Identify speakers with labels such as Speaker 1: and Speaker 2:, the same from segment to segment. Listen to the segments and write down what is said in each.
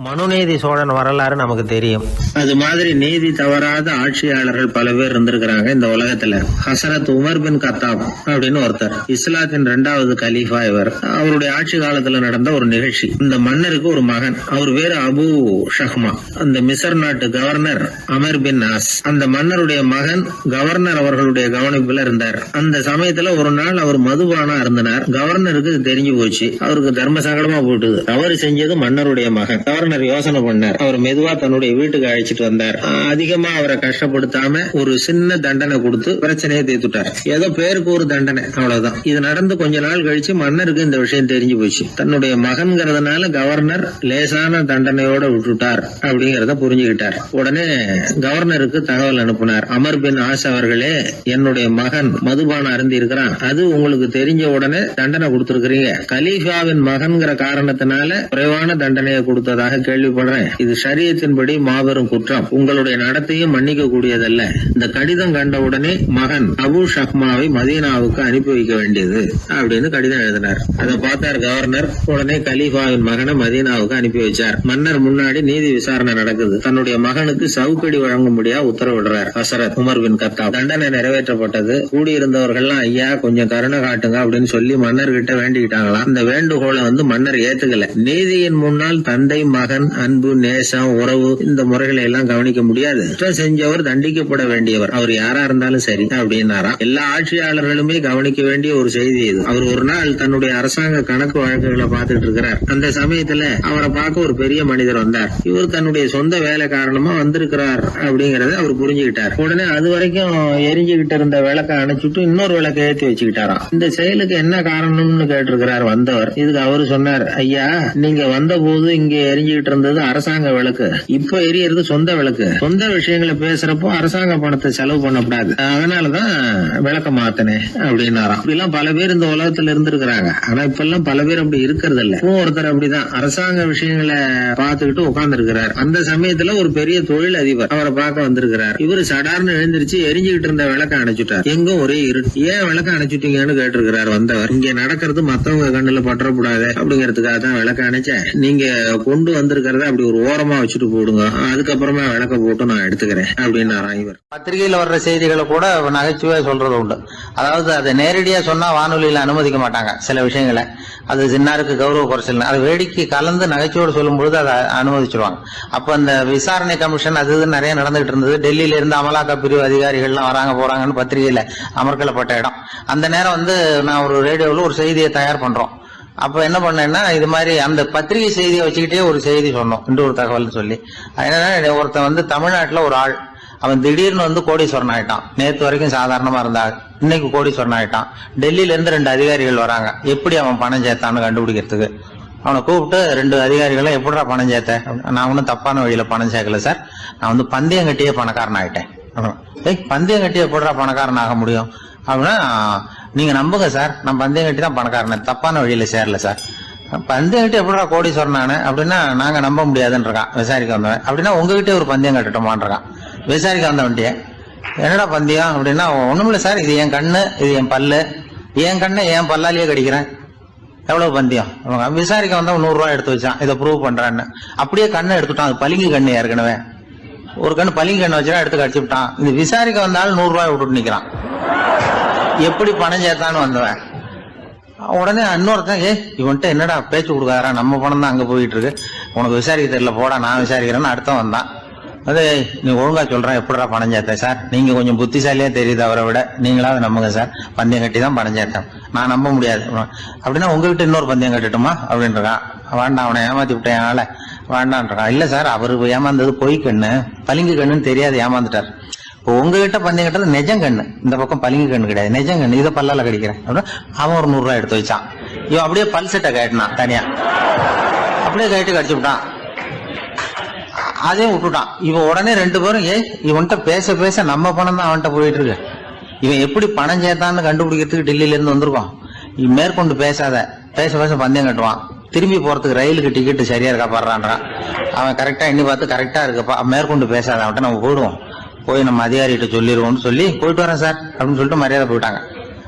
Speaker 1: மனுநீதி சோழன் வரலாறு நமக்கு தெரியும். அது மாதிரி நீதி தவறாத ஆட்சியாளர்கள் பல பேர் இருந்திருக்கிறாங்க இந்த உலகத்துல. ஹசரத் உமர் பின் கத்தாப் அப்படின்னு ஒருத்தர், இஸ்லாத்தின் 2வது கலீஃபா இவர். அவருடைய ஆட்சி காலத்துல நடந்த ஒரு நிகழ்ச்சி. இந்த மன்னருக்கு ஒரு மகன், அவர் பேரு அபு ஷஹ்மா. அந்த மிசர் நாட்டு கவர்னர் அமர் பின் ஆஸ், அந்த மன்னருடைய மகன் கவர்னர் அவர்களுடைய கவனிப்புல இருந்தார். அந்த சமயத்துல ஒரு நாள் அவர் மதுபானா இருந்தனார். கவர்னருக்கு தெரிஞ்சு போச்சு. அவருக்கு தர்ம சங்கடமா போட்டுது. தவறு செஞ்சது மன்னருடைய மகன். யோசனை பண்ணார். அவர் மெதுவா தன்னுடைய வீட்டுக்கு அழைச்சிட்டு வந்தார். அதிகமா அவரை கஷ்டப்படுத்தாம ஒரு சின்ன தண்டனை கொடுத்து பிரச்சனையை தீர்த்துட்டார். ஏதோ பேருக்கு ஒரு தண்டனை, அவ்வளவுதான். இது நடந்து கொஞ்ச நாள் கழிச்சு மன்னருக்கு இந்த விஷயம் தெரிஞ்சு போச்சு. தன்னுடைய மகன்கிறதுனால கவர்னர் லேசான தண்டனையோட விட்டுட்டார் அப்படிங்கறத புரிஞ்சுக்கிட்டார். உடனே கவர்னருக்கு தகவல் அனுப்பினார். அமர் பின் ஆஸ் அவர்களே, என்னுடைய மகன் மதுபானம் அருந்தி இருக்கிறான், அது உங்களுக்கு தெரிஞ்ச உடனே தண்டனை கொடுத்திருக்கிறீங்க. கலீஃபாவின் மகன்கிற காரணத்தினால குறைவான தண்டனையை கொடுத்ததாக கேள்விப்படுறேன். இது ஷரியத்தின்படி மாபெரும் குற்றம். உங்களுடைய நடத்தையும் மன்னிக்க கூடியதல்ல. இந்த கடிதம் கண்ட உடனே மகன் அபு ஷஹ்மாவை மதீனாவுக்கு அனுப்பி வைக்க வேண்டியது அப்படின்னு கடிதம் எழுதினார். அதை பார்த்தார் கவர்னர். உடனே கலீஃபாவின் மகனை மதீனாவுக்கு அனுப்பி வச்சார். மன்னர் முன்னாடி நீதி விசாரணை நடக்குது. தன்னுடைய மகனுக்கு சவுக்கடி வழங்கும்படியா உத்தரவிடுறார் ஹசரத் உமர் பின் கத்தாப். தண்டனை நிறைவேற்றப்பட்டது. கூடியிருந்தவர்கள் ஐயா கொஞ்சம் கருணை காட்டுங்க அப்படின்னு சொல்லி மன்னர்கிட்ட வேண்டிக்கிட்டாங்களாம். அந்த வேண்டுகோளை மன்னர் ஏத்துக்கல. நீதியின் முன்னால் தந்தை மகன் அன்பு நேசம் உறவு இந்த முறைகளை எல்லாம் கவனிக்க முடியாது. குற்றம் செஞ்சவர் தண்டிக்கப்பட வேண்டியவர், அவர் யாரா இருந்தாலும் சரி அப்படின்னாராம். எல்லா ஆட்சியாளர்களுமே கவனிக்க வேண்டிய ஒரு செய்தி இது. அவர் ஒரு நாள் தன்னுடைய அரசாங்க கணக்கு வழக்குகளை பார்த்துட்டு இருக்கிறார். அந்த சமயத்துல அவரை பார்க்க ஒரு பெரிய மனிதர் வந்தார். இவர் தன்னுடைய சொந்த வேலை காரணமா வந்திருக்கிறார் அப்படிங்கறத அவர் புரிஞ்சுக்கிட்டார். உடனே அது வரைக்கும் எரிஞ்சுகிட்டு இருந்த விளக்க அணைச்சிட்டு இன்னொரு விளக்க ஏற்றி வச்சுக்கிட்டாராம். இந்த செயலுக்கு என்ன காரணம்னு கேட்டிருக்கிறார் வந்தவர். இதுக்கு அவரு சொன்னார், ஐயா நீங்க வந்த போது இங்க எரிஞ்சுக்கிட்டு இருந்தது அரசாங்க விளக்கு, இப்ப எரியறது சொந்த விளக்கு. சொந்த விஷயங்களை பேசுறப்போ அரசாங்க பணத்தை செலவு பண்ணக்கூடாது, அதனாலதான் விளக்க மாத்தினேன் அப்படின்னாராம். இப்படிலாம் பல பேர் இந்த உலகத்துல இருந்திருக்கிறாங்க. ஆனா இப்ப எல்லாம் பல பேர் அப்படி இருக்கிறது இல்ல. ஒருத்தர் அப்படிதான் அரசாங்க விஷயங்களை பார்த்துக்கிட்டு உட்கார்ந்து இருக்கிறார். அந்த சமயத்துல ஒரு பெரிய தொழில் அதிபர் அவரை பார்க்க வந்திருக்கிறார். இவரு சடார்னு எழுந்திருச்சு எரிஞ்சுக்கிட்டு இருந்த விளக்க அணைச்சுட்டார். எங்கும் ஒரே இருட்டு. ஏன் விளக்க அணைச்சுட்டீங்கன்னு கேட்டிருக்கிறார் வந்தவர். இங்க நடக்கிறது மத்தவங்க கண்ணுல பற்றக்கூடாது அப்படிங்கறதுக்காக தான் விளக்க அணைச்சேன். நீங்க கொண்டு வந்திருக்கிறத அப்படி ஒரு ஓரமா வச்சுட்டு போடுங்க, அதுக்கப்புறமா விளக்க போட்டு நான் எடுத்துக்கிறேன் அப்படின்னாராம் இவர். பத்திரிகையில வர்ற செய்திகளை கூட நகைச்சுவை சொல்றது உண்டு. அதாவது அதை நேரடியா சொன்னா வானொலியில அனுமதிக்க மாட்டாங்க சில விஷயங்களை. அது சின்னாருக்கு கௌரவ குறைச்சல். அது வேடிக்கை கலந்து நகைச்சுவோடு சொல்லும் பொழுது அதை அனுமதிச்சிருவாங்க. அப்ப அந்த விசாரணை கமிஷன் அது நிறைய நடந்துகிட்டு இருந்தது. டெல்லியில இருந்து அமலாக்க பிரிவு அதிகாரிகள்லாம் வராங்க போறாங்கன்னு பத்திரிகையில அமர்க்கப்பட்ட இடம். அந்த நேரம் நான் ஒரு ரேடியோவில் ஒரு செய்தியை தயார் பண்றோம். அப்ப என்ன பண்ணேன்னா, இது மாதிரி அந்த பத்திரிகை செய்தியை வச்சுக்கிட்டே ஒரு செய்தி சொன்னோம், இன்னொரு தகவல் சொல்லி. என்னன்னா, ஒருத்தன் தமிழ்நாட்டுல ஒரு ஆள், அவன் திடீர்னு கோடீஸ்வரன் ஆயிட்டான். நேற்று வரைக்கும் சாதாரணமா இருந்தா இன்னைக்கு கோடீஸ்வரன் ஆயிட்டான். டெல்லியில இருந்து 2 அதிகாரிகள் வராங்க, எப்படி அவன் பணம் சேர்த்தான்னு கண்டுபிடிக்கிறதுக்கு. அவனை கூப்பிட்டு 2 அதிகாரிகளை எப்படிடா பணம் சேர்த்த? நான் ஒன்னும் தப்பான வழியில பணம் சேர்க்கல சார், நான் பந்தயம் கட்டியே பணக்காரன் ஆயிட்டேன். பந்தயம் கட்டியே எப்படிடா பணக்காரன் ஆக முடியும் அப்படின்னா, நீங்க நம்புங்க சார், நான் பந்தயம் கட்டி தான் பணக்காரன், தப்பான வழியில சேரல சார். பந்தயம் கட்டி எப்படிடா கோடீஸ்வரன் அப்படின்னா, நாங்க நம்ப முடியாதுன்றான் விசாரிக்க வந்தவன். அப்படின்னா உங்ககிட்டே ஒரு பந்தயம் கட்டட்டுமான்றான் விசாரிக்க வந்தவன்ட்டிய. என்னடா பந்தயம் அப்படின்னா, ஒண்ணுமில்ல சார், இது என் கண்ணு, இது என் பல்லு, என் கண்ணை என் பல்லாலேயே கடிக்கிறேன், எவ்வளவு பந்தயம். விசாரிக்க வந்தவன் 100 ரூபாய் எடுத்து வச்சான், இதை ப்ரூவ் பண்றான்னு. அப்படியே கண்ணை எடுத்துட்டான். அது பளிங்கு கண்ணு, ஏற்கனவே ஒரு கண்ணு பளிங்கு கண்ணு வச்சுட்டா எடுத்து கடிச்சு விட்டான். இது விசாரிக்க வந்தாலும் 100 ரூபாய் விட்டுட்டு நிக்கிறான். எப்படி பணம் சேர்த்தான்னு வந்தவன். உடனே இன்னொருத்தன், இவன்ட்ட என்னடா பேச்சு கொடுக்காரா, நம்ம பணம் தான் அங்க போயிட்டு இருக்கு, உனக்கு விசாரிக்க தெரியல, போடா நான் விசாரிக்கிறேன்னு அடுத்த வந்தான். அது நீ ஒழுங்கா சொல்றேன், எப்படிடா பணம் சேர்த்தேன் சார், நீங்க கொஞ்சம் புத்திசாலியா தெரியுது அவரை விட, நீங்களாவது நம்புங்க சார், பந்தயம் கட்டி தான் பணம் சேர்த்தேன், நான் நம்ப முடியாது அப்படின்னா உங்ககிட்ட இன்னொரு பந்தயம் கட்டட்டுமா அப்படின்றான். வேண்டாம், அவனை ஏமாத்தி விட்டேன் அதனால வேண்டான்றான். இல்ல சார், அவரு ஏமாந்தது பொய் கண்ணு, பளிங்கு கண்ணுன்னு தெரியாது, ஏமாந்துட்டார். உங்ககிட்ட பந்தயம் கட்டுறது நெஜம் கண்ணு, இந்த பக்கம் பளிங்கு கண்ணு கிடையாது, நெஜம் கண்ணு, இதை பல்லால கடிக்கிறேன் அப்படின்னா அவன் ஒரு 100 ரூபாய் எடுத்து வச்சான். இவன் அப்படியே பல்செட்டை கட்டினான் தனியா, அப்படியே கட்டி கடிச்சு விட்டான். அதையும் விட்டுட்டான். இவன் உடனே 2 பேரும், இவன்கிட்ட பேச பேச நம்ம பணம் தான் அவன்கிட்ட போயிட்டு இருக்கு, இவன் எப்படி பணம் சேர்த்தான்னு கண்டுபிடிக்கிறதுக்கு டெல்லியில இருந்து வந்திருக்கோம், இவன் மேற்கொண்டு பேசாத, பேச பேச பந்தயம் கட்டுவான். திரும்பி போறதுக்கு ரயிலுக்கு டிக்கெட்டு சரியா இருக்கா பாடுறான்றான். அவன் கரெக்டா எண்ணி பார்த்து கரெக்டா இருக்குப்பா, மேற்கொண்டு பேசாத, அவன்கிட்ட நம்ம போயிடுவோம், போய் நம்ம அதிகாரிகிட்ட சொல்லிடுவோம்னு சொல்லி போயிட்டு வரேன் சார் அப்படின்னு சொல்லிட்டு மரியாதை போயிட்டாங்க.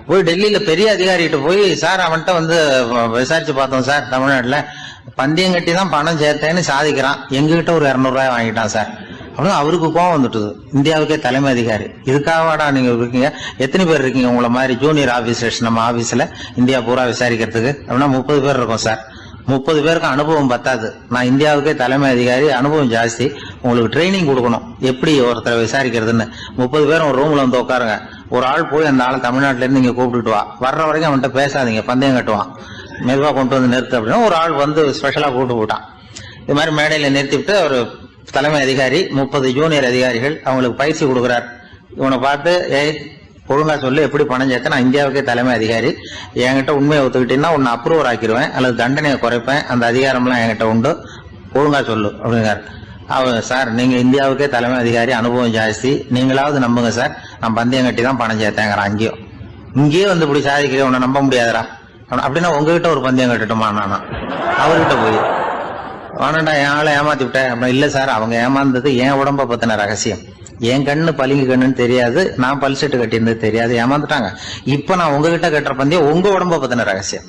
Speaker 1: போய் டெல்லியில பெரிய அதிகாரிகிட்ட போய், சார் அவன்கிட்ட விசாரிச்சு பார்த்தோம் சார், தமிழ்நாட்டுல பந்தயம் கட்டி தான் பணம் சேர்த்தேன்னு சாதிக்கிறான், எங்ககிட்ட ஒரு 200 ரூபாய் வாங்கிட்டான் சார் அப்படின்னு அவருக்கு கோவம் வந்துட்டுது. இந்தியாவுக்கே தலைமை அதிகாரி, இதுக்காகவாடா நீங்க இருக்கீங்க, எத்தனை பேர் இருக்கீங்க உங்களை மாதிரி ஜூனியர் ஆபீசர்ஸ் நம்ம ஆபீஸ்ல இந்தியா பூரா விசாரிக்கிறதுக்கு அப்படின்னா 30 பேர் இருக்கோம் சார். 30 பேருக்கு அனுபவம் பத்தாது, நான் இந்தியாவுக்கே தலைமை அதிகாரி, அனுபவம் ஜாஸ்தி, உங்களுக்கு ட்ரைனிங் கொடுக்கணும் எப்படி ஒருத்தரை விசாரிக்கிறதுன்னு. 30 பேரும் ஒரு ரூம்ல வந்து உட்காருங்க, ஒரு ஆள் போய் அந்த ஆளை தமிழ்நாட்டுல இருந்து நீங்க கூப்பிட்டுட்டு வா, வர்ற வரைக்கும் அவன்கிட்ட பேசாதீங்க, பந்தயம் கட்டுவான், மெதுவா கொண்டு வந்து நிறுத்து அப்படின்னா ஒரு ஆள் வந்து ஸ்பெஷலா கூப்பிட்டு போட்டான். இது மாதிரி மேடையில நிறுத்திவிட்டு ஒரு தலைமை அதிகாரி 30 ஜூனியர் அதிகாரிகள் அவங்களுக்கு பயிற்சி கொடுக்குறார். இவனை பார்த்து, ஏய் ஒழுங்கா சொல்லு, எப்படி பணம் சேர்த்த, நான் இந்தியாவுக்கே தலைமை அதிகாரி, என்கிட்ட உண்மையை ஒத்துக்கிட்டீங்கன்னா உன்னை அப்ரூவர் ஆக்கிடுவேன் அல்லது தண்டனையை குறைப்பேன், அந்த அதிகாரம்லாம் என்கிட்ட உண்டு, ஒழுங்கா சொல்லு அப்படிங்கிறார். அவர், சார் நீங்க இந்தியாவுக்கே தலைமை அதிகாரி, அனுபவம் ஜாஸ்தி, நீங்களாவது நம்புங்க சார், நான் பந்தயம் கட்டி தான் பணம் சேர்த்தேங்கிறான். இங்கேயே வந்து இப்படி சாதிக்கிறேன், உன்னை நம்ப முடியாதரா அப்படின்னா உங்ககிட்ட ஒரு பந்தயம் கட்டுட்டுமா நானா அவர்கிட்ட போய் வேணாண்டா என் ஆளை ஏமாத்தி விட்டேன் அப்படின்னா, இல்ல சார் அவங்க ஏமாந்தது என் உடம்ப பத்தின ரகசியம், என் கண்ணு பளிங்கு கண்ணுன்னு தெரியாது, நான் பல் செட்டு கட்டியிருந்தது தெரியாது, ஏமாந்துட்டாங்க. இப்ப நான் உங்ககிட்ட கட்டுற பந்தயம் உங்க உடம்ப பத்தின ரகசியம்.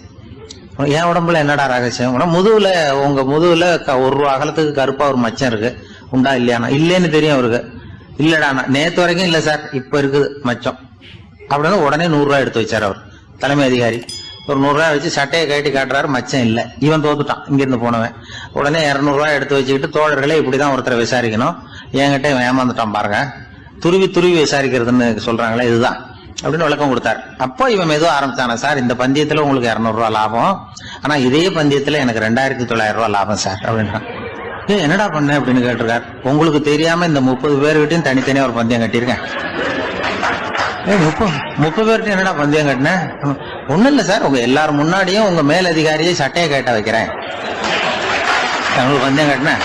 Speaker 1: என் உடம்புல என்னடா ரகசியம், முதுகுல உங்க முதுகுல 1 ரூபா அகலத்துக்கு கருப்பா ஒரு மச்சம் இருக்கு, உண்டா இல்லையானா, இல்லேன்னு தெரியும் அவருக்கு. இல்லடா நேத்து வரைக்கும் இல்ல சார், இப்ப இருக்குது மச்சம் அப்படின்னு உடனே 100 ரூபாய் எடுத்து வச்சார் அவர் தலைமை அதிகாரி. ஒரு 100 ரூபாய் வச்சு சட்டையை கட்டி காட்டுறாரு, மச்சம் இல்ல, இவன் தோத்துட்டான் இங்கிருந்து போனவன். உடனே 200 ரூபாய் எடுத்து வச்சுக்கிட்டு, தோழர்களே இப்படிதான் ஒருத்தரை விசாரிக்கணும், என்கிட்ட இவன் ஏமாந்துட்டான் பாருங்க, துருவி துருவி விசாரிக்கிறதுன்னு சொல்றாங்களே இதுதான் அப்படின்னு விளக்கம் கொடுத்தாரு. அப்போ இவன் மெதுவா ஆரம்பிச்சானா, சார் இந்த பந்தயத்துல உங்களுக்கு 200 ரூபாய் லாபம், ஆனா இதே பந்தயத்துல எனக்கு 2900 ரூபாய் லாபம் சார் அப்படின்றான். என்னடா பண்ண அப்படின்னு கேட்டிருக்காரு. உங்களுக்கு தெரியாம இந்த 30 பேர்கிட்டையும் தனித்தனியா ஒரு பந்தயம் கட்டியிருக்கேன். 30 பேர்கிட்ட என்னடா பந்தயம் கட்டினேன், ஒண்ணும் இல்ல சார், உங்க எல்லாரும் முன்னாடியும் உங்க மேல் அதிகாரியை சட்டையை கேட்ட வைக்கிறேன், உங்களுக்கு பந்தயம் கட்டினேன்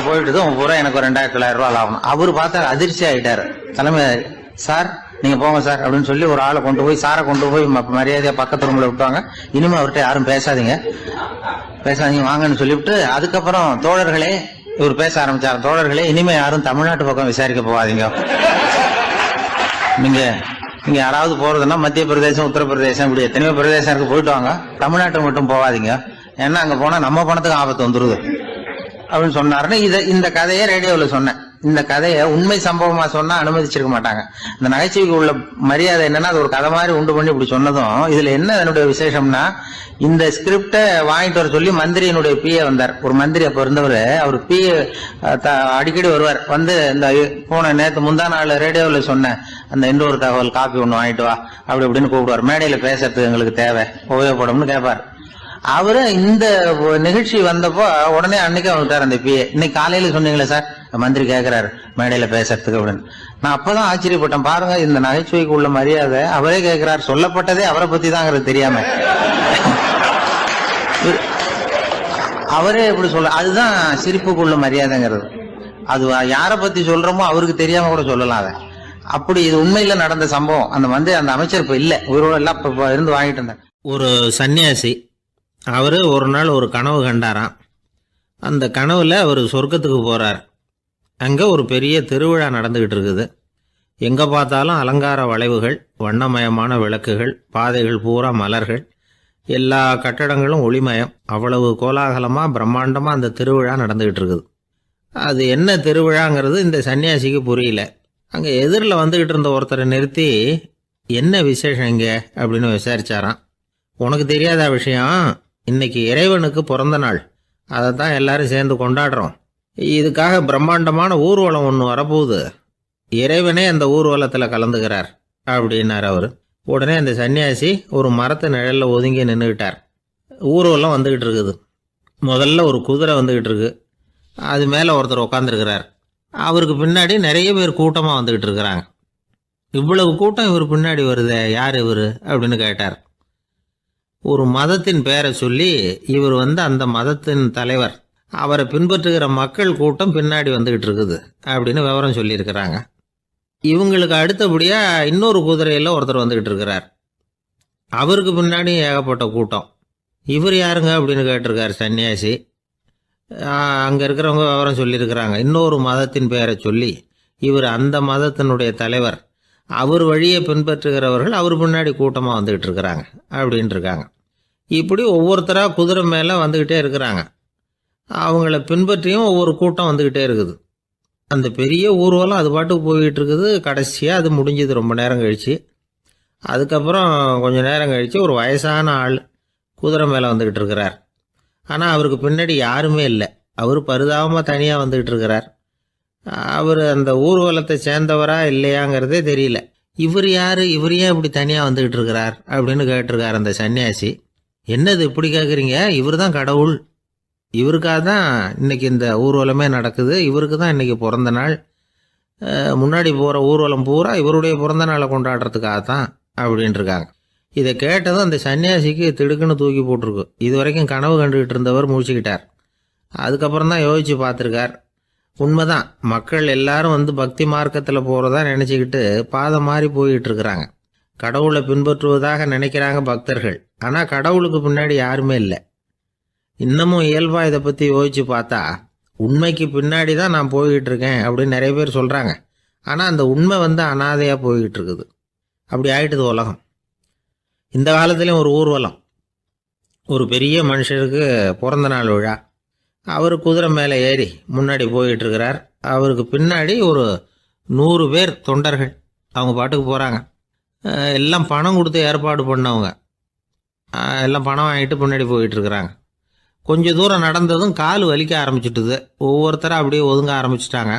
Speaker 1: போயிட்டு பூரா எனக்கு 2900 ரூபாய் லாபம். அவரு பார்த்தா அதிர்ச்சி ஆயிட்டாரு. தலைமை, சார் நீங்க போங்க சார் அப்படின்னு சொல்லி ஒரு ஆளை கொண்டு போய், சாரை கொண்டு போய் மரியாதையா பக்கத்து ரூம்ல விட்டுவாங்க, இனிமே அவர்கிட்ட யாரும் பேசாதீங்க வாங்கன்னு சொல்லிவிட்டு, அதுக்கப்புறம் தோழர்களே இவர் பேச ஆரம்பிச்சார், தோழர்களே இனிமே யாரும் தமிழ்நாட்டு பக்கம் விசாரிக்க போகாதீங்க, நீங்க யாராவது போறதுன்னா மத்திய பிரதேசம், உத்தரப்பிரதேசம், இப்படி எத்தனையோ பிரதேசம் இருக்கு, போயிட்டு வாங்க, தமிழ்நாட்டு மட்டும் போகாதீங்க, ஏன்னா அங்க போனா நம்ம பணத்துக்கு ஆபத்து வந்துருது அப்படின்னு சொன்னாருன்னு இந்த கதையை ரேடியோல சொன்னேன். இந்த கதையை உண்மை சம்பவமா சொன்னா அனுமதிச்சிருக்க மாட்டாங்க. இந்த நகைச்சுவைக்கு உள்ள மரியாதை என்னன்னா, அது ஒரு கதை மாதிரி உண்டு பண்ணி இப்படி சொன்னதும், இதுல என்ன என்னுடைய விசேஷம்னா, இந்த ஸ்கிரிப்டை வாங்கிட்டு வர சொல்லி மந்திரியினுடைய பிஏ வந்தார். ஒரு மந்திரி அப்ப இருந்தவர், அவர் பிஏ அடிக்கடி வருவார், வந்து இந்த போன நேற்று முந்தா நாள் ரேடியோவில் சொன்ன அந்த இன்னொரு தகவல் காப்பி ஒண்ணு வாங்கிட்டு வா அப்படி இப்படின்னு கூப்பிடுவார், மேடையில பேசுறதுக்கு எங்களுக்கு தேவை உபயோகப்படும்னு கேட்பார். அவரு இந்த நிகழ்ச்சி வந்தப்போ உடனே அன்னைக்கு வந்துட்டார் அந்த பிஏ. இன்னைக்கு காலையில சொன்னீங்களே சார், மந்திரி கேட்கிறாரு மேடையில பேசுறதுக்கு அப்படின்னு. நான் அப்பதான் ஆச்சரியப்பட்டேன், பாருங்க இந்த நகைச்சுவைக்கு உள்ள மரியாதை, அவரே கேட்கிறார், சொல்லப்பட்டதே அவரை பத்தி தாங்கிறது தெரியாம அவரே எப்படி சொல்ல, அதுதான் சிரிப்புக்குள்ள மரியாதைங்கிறது. அது யார பத்தி சொல்றோமோ அவருக்கு தெரியாம கூட சொல்லலாம் அதை. அப்படி இது உண்மையில நடந்த சம்பவம். அந்த அமைச்சர் இப்ப இல்ல, உயிரோட எல்லாம் இப்ப இருந்து வாங்கிட்டு இருந்தார். ஒரு சன்னியாசி, அவரு ஒரு நாள் ஒரு கனவு கண்டாராம். அந்த கனவுல அவர் சொர்க்கத்துக்கு போறார். அங்க ஒரு பெரிய திருவிழா நடந்துகிட்டு இருக்குது. எங்க பார்த்தாலும் அலங்கார வளைவுகள், வண்ணமயமான விளக்குகள், பாதைகள் பூரா மலர்கள், எல்லா கட்டடங்களும் ஒளிமயம். அவ்வளவு கோலாகலமா பிரம்மாண்டமா அந்த திருவிழா நடந்துகிட்டு இருக்குது. அது என்ன திருவிழாங்கிறது இந்த சன்னியாசிக்கு புரியல. அங்க எதிரில் வந்துகிட்டு இருந்த ஒருத்தரை நிறுத்தி, என்ன விசேஷம் இங்க அப்படின்னு விசாரிச்சாராம். உனக்கு தெரியாத விஷயம், இன்னைக்கு இறைவனுக்கு பிறந்த நாள், அதை தான் எல்லாரும் சேர்ந்து கொண்டாடுறோம். இதுக்காக பிரம்மாண்டமான ஊர்வலம் ஒன்று வரப்போகுது, இறைவனே அந்த ஊர்வலத்தில் கலந்துக்கிறார் அப்படின்னார் அவர். உடனே அந்த சன்னியாசி ஒரு மரத்து நிழல்ல ஒதுங்கி நின்றுக்கிட்டார். ஊர்வலம் வந்துகிட்டு இருக்குது. முதல்ல ஒரு குதிரை வந்துகிட்டு இருக்கு, அது மேலே ஒருத்தர் உட்காந்துருக்கிறார். அவருக்கு பின்னாடி நிறைய பேர் கூட்டமாக வந்துகிட்டு இருக்கிறாங்க. இவ்வளவு கூட்டம் இவர் பின்னாடி வருதே, யார் இவர் அப்படின்னு கேட்டார். ஒரு மதத்தின் பெயரை சொல்லி, இவர் அந்த மதத்தின் தலைவர், அவரை பின்பற்றுகிற மக்கள் கூட்டம் பின்னாடி வந்துகிட்டு இருக்குது அப்படின்னு விவரம் சொல்லியிருக்கிறாங்க. இவங்களுக்கு அடுத்தபடியா இன்னொரு குதிரையில் ஒருத்தர் வந்துகிட்டு இருக்கிறார். அவருக்கு பின்னாடி ஏகப்பட்ட கூட்டம். இவர் யாருங்க அப்படின்னு கேட்டிருக்காரு சன்னியாசி. அங்கே இருக்கிறவங்க விவரம் சொல்லியிருக்கிறாங்க. இன்னொரு மதத்தின் பெயரை சொல்லி, இவர் அந்த மதத்தினுடைய தலைவர், அவர் வழியை பின்பற்றுகிறவர்கள் அவர் பின்னாடி கூட்டமாக வந்துகிட்டு இருக்கிறாங்க அப்படின்ட்டு இருக்காங்க. இப்படி ஒவ்வொருத்தராக குதிரை மேலே வந்துக்கிட்டே இருக்கிறாங்க. அவங்கள பின்பற்றியும் ஒவ்வொரு கூட்டம் வந்துக்கிட்டே இருக்குது. அந்த பெரிய ஊர்வலம் அது பாட்டுக்கு போய்கிட்டு இருக்குது. கடைசியாக அது முடிஞ்சது ரொம்ப நேரம் கழித்து. அதுக்கப்புறம் கொஞ்சம் நேரம் கழித்து ஒரு வயசான ஆள் குதிரை மேலே வந்துக்கிட்டு இருக்கிறார். ஆனால் அவருக்கு பின்னாடி யாருமே இல்லை. அவர் பரிதாபமாக தனியாக வந்துக்கிட்டு இருக்கிறார். அவர் அந்த ஊர்வலத்தை சேர்ந்தவரா இல்லையாங்கிறதே தெரியல. இவர் யார், இவர் ஏன் இப்படி தனியாக வந்துக்கிட்டு இருக்கிறார் அப்படின்னு கேட்டிருக்கார் அந்த சன்னியாசி. என்னது இப்படி கேட்குறீங்க? இவர் தான் கடவுள். இவருக்காக தான் இன்றைக்கி இந்த ஊர்வலமே நடக்குது. இவருக்கு தான் இன்றைக்கி பிறந்த நாள். முன்னாடி போகிற ஊர்வலம் பூரா இவருடைய பிறந்த நாளை கொண்டாடுறதுக்காக தான் அப்படின்ட்டுருக்காங்க. இதை கேட்டதும் அந்த சன்னியாசிக்கு திடுக்குன்னு தூக்கி போட்டிருக்கு. இது வரைக்கும் கனவு கண்டுகிட்டு இருந்தவர் முடிச்சுக்கிட்டார். அதுக்கப்புறம் தான் யோசித்து பார்த்துருக்கார். உண்மைதான், மக்கள் எல்லாரும் வந்து பக்தி மார்க்கத்தில் போகிறதா நினச்சிக்கிட்டு பாதை மாறி போயிட்டு இருக்கிறாங்க. கடவுளை பின்பற்றுவதாக நினைக்கிறாங்க பக்தர்கள். ஆனால் கடவுளுக்கு பின்னாடி யாருமே இல்லை. இன்னமும் இயல்பாக இதை பற்றி யோசித்து பார்த்தா உண்மைக்கு பின்னாடி தான் நான் போய்கிட்டு இருக்கேன் அப்படின்னு நிறைய பேர் சொல்கிறாங்க. ஆனால் அந்த உண்மை வந்து அனாதையாக போய்கிட்டு இருக்குது. அப்படி ஆயிட்டுது உலகம். இந்த காலத்துலேயும் ஒரு ஊர்வலம், ஒரு பெரிய மனுஷருக்கு பிறந்த நாள் விழா. அவர் குதிரை மேலே ஏறி முன்னாடி போயிட்டுருக்கிறார். அவருக்கு பின்னாடி ஒரு 100 பேர் தொண்டர்கள் அவங்க பாட்டுக்கு போகிறாங்க. எல்லாம் பணம் கொடுத்து ஏற்பாடு பண்ணவங்க. எல்லாம் பணம் வாங்கிட்டு முன்னாடி போயிட்டுருக்குறாங்க. கொஞ்சம் தூரம் நடந்ததும் கால் வலிக்க ஆரம்பிச்சுட்டுது. ஒவ்வொருத்தரும் அப்படியே ஒதுங்க ஆரம்பிச்சிட்டாங்க.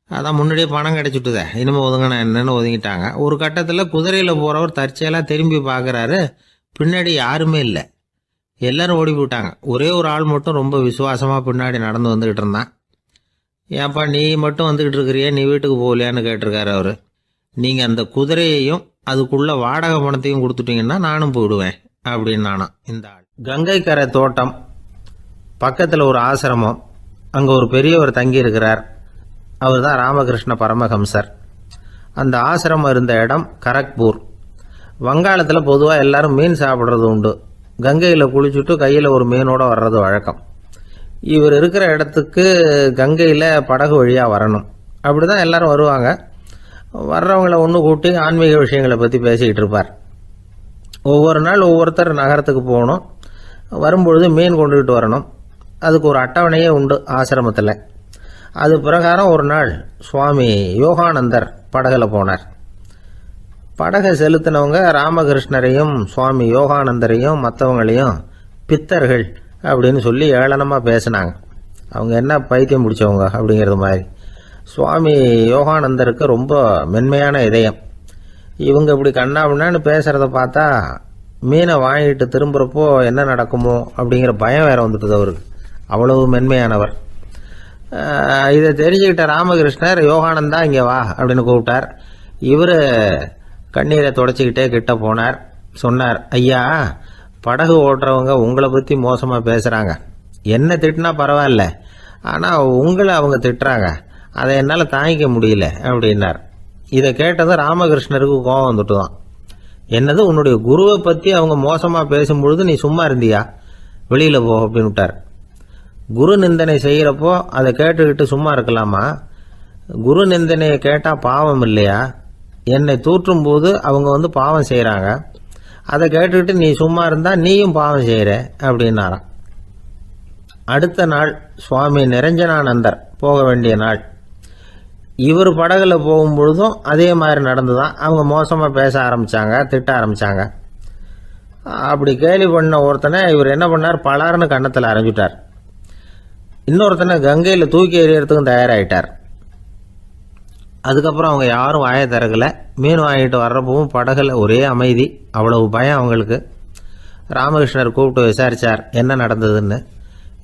Speaker 1: அதான் முன்னாடியே பணம் கிடச்சிட்டுதே, இனிமேல் ஒதுங்கினா என்னன்னு ஒதுங்கிட்டாங்க. ஒரு கட்டத்தில் குதிரையில் போகிறவர் தற்செயலாக திரும்பி பார்க்குறாரு. பின்னாடி யாருமே இல்லை. எல்லோரும் ஓடி போயிட்டாங்க. ஒரே ஒரு ஆள் மட்டும் ரொம்ப விசுவாசமாக பின்னாடி நடந்து வந்துக்கிட்டு இருந்தான். ஏன்ப்பா நீ மட்டும் வந்துக்கிட்டு இருக்கிறியே, நீ வீட்டுக்கு போகலையான்னு கேட்டிருக்காரு அவர். நீங்கள் அந்த குதிரையையும் அதுக்குள்ளே வாடகை பணத்தையும் கொடுத்துட்டீங்கன்னா நானும் போயிடுவேன் அப்படின்னு நானும். இந்த ஆள் கங்கை கரை தோட்டம் பக்கத்தில் ஒரு ஆசிரமம். அங்கே ஒரு பெரியவர் தங்கி இருக்கிறார். அவர் தான் ராமகிருஷ்ண பரமஹம்சர். அந்த ஆசிரமம் இருந்த இடம் கரக்பூர். வங்காளத்தில் பொதுவாக எல்லாரும் மீன் சாப்பிட்றது உண்டு. கங்கையில் குளிச்சுட்டு கையில் ஒரு மீனோடு வர்றது வழக்கம். இவர் இருக்கிற இடத்துக்கு கங்கையில் படகு வழியாக வரணும். அப்படி தான் எல்லோரும் வருவாங்க. வர்றவங்கள ஒன்று கூட்டி ஆன்மீக விஷயங்களை பற்றி பேசிக்கிட்டு இருப்பார். ஒவ்வொரு நாள் ஒவ்வொருத்தர் நகரத்துக்கு போகணும். வரும்பொழுது மீன் கொண்டுகிட்டு வரணும். அதுக்கு ஒரு அட்டவணையே உண்டு ஆசிரமத்தில். அது பிரகாரம் ஒரு நாள் சுவாமி யோகானந்தர் படகில் போனார். படகை செலுத்தினவங்க ராமகிருஷ்ணரையும் சுவாமி யோகானந்தரையும் மற்றவங்களையும் பித்தர்கள் அப்படின்னு சொல்லி ஏளனமாக பேசினாங்க. அவங்க என்ன பைத்தியம் பிடிச்சவங்க அப்படிங்கிறது மாதிரி. சுவாமி யோகானந்தருக்கு ரொம்ப மென்மையான இதயம். இவங்க இப்படி கண்ணாபின்னான்னு பேசுகிறத பார்த்தா மீனை வாங்கிட்டு திரும்புகிறப்போ என்ன நடக்குமோ அப்படிங்கிற பயம் வேறு வந்துட்டுது அவருக்கு. அவ்வளவு மென்மையானவர். இதை தெரிஞ்சுக்கிட்ட ராமகிருஷ்ணர் யோகானந்தா இங்கே வா அப்படின்னு கூப்பிட்டார். இவர் கண்ணீரை தொடச்சிக்கிட்டே கிட்ட போனார். சொன்னார், ஐயா, படகு ஓட்டுறவங்க உங்களை பற்றி மோசமாக பேசுகிறாங்க. என்ன திட்டினா பரவாயில்ல, ஆனால் உங்களை அவங்க திட்டுறாங்க. அதை என்னால் தாங்கிக்க முடியல அப்படின்னார். இதை கேட்டதும் ராமகிருஷ்ணருக்கு கோபம் வந்துட்டு தான். என்னது, உன்னுடைய குருவை பற்றி அவங்க மோசமாக பேசும்பொழுது நீ சும்மா இருந்தியா? வெளியில் போ அப்படின்னு விட்டார். குரு நிந்தனை செய்கிறப்போ அதை கேட்டுக்கிட்டு சும்மா இருக்கலாமா? குரு நிந்தனையை கேட்டால் பாவம் இல்லையா? என்னை தூற்றும் போது அவங்க வந்து பாவம் செய்கிறாங்க. அதை கேட்டுக்கிட்டு நீ சும்மா இருந்தால் நீயும் பாவம் செய்கிற அப்படின்னாராம். அடுத்த நாள் சுவாமி நிரஞ்சனானந்தர் போக வேண்டிய நாள். இவர் படகுல போகும்பொழுதும் அதே மாதிரி நடந்து தான். அவங்க மோசமாக பேச ஆரம்பித்தாங்க, திட்ட ஆரம்பித்தாங்க. அப்படி கேலி பண்ண ஒருத்தனை இவர் என்ன பண்ணார், பலார்னு கன்னத்தில் அரைஞ்சிட்டார். இன்னொருத்தனை கங்கையில் தூக்கி எறியறதுக்கும் தயாராகிட்டார். அதுக்கப்புறம் அவங்க யாரும் வாயை திறக்கலை. மீன் வாங்கிட்டு வர்றப்பவும் படகுல ஒரே அமைதி. அவ்வளவு பயம் அவங்களுக்கு. ராமகிருஷ்ணர் கூப்பிட்டு விசாரித்தார் என்ன நடந்ததுன்னு.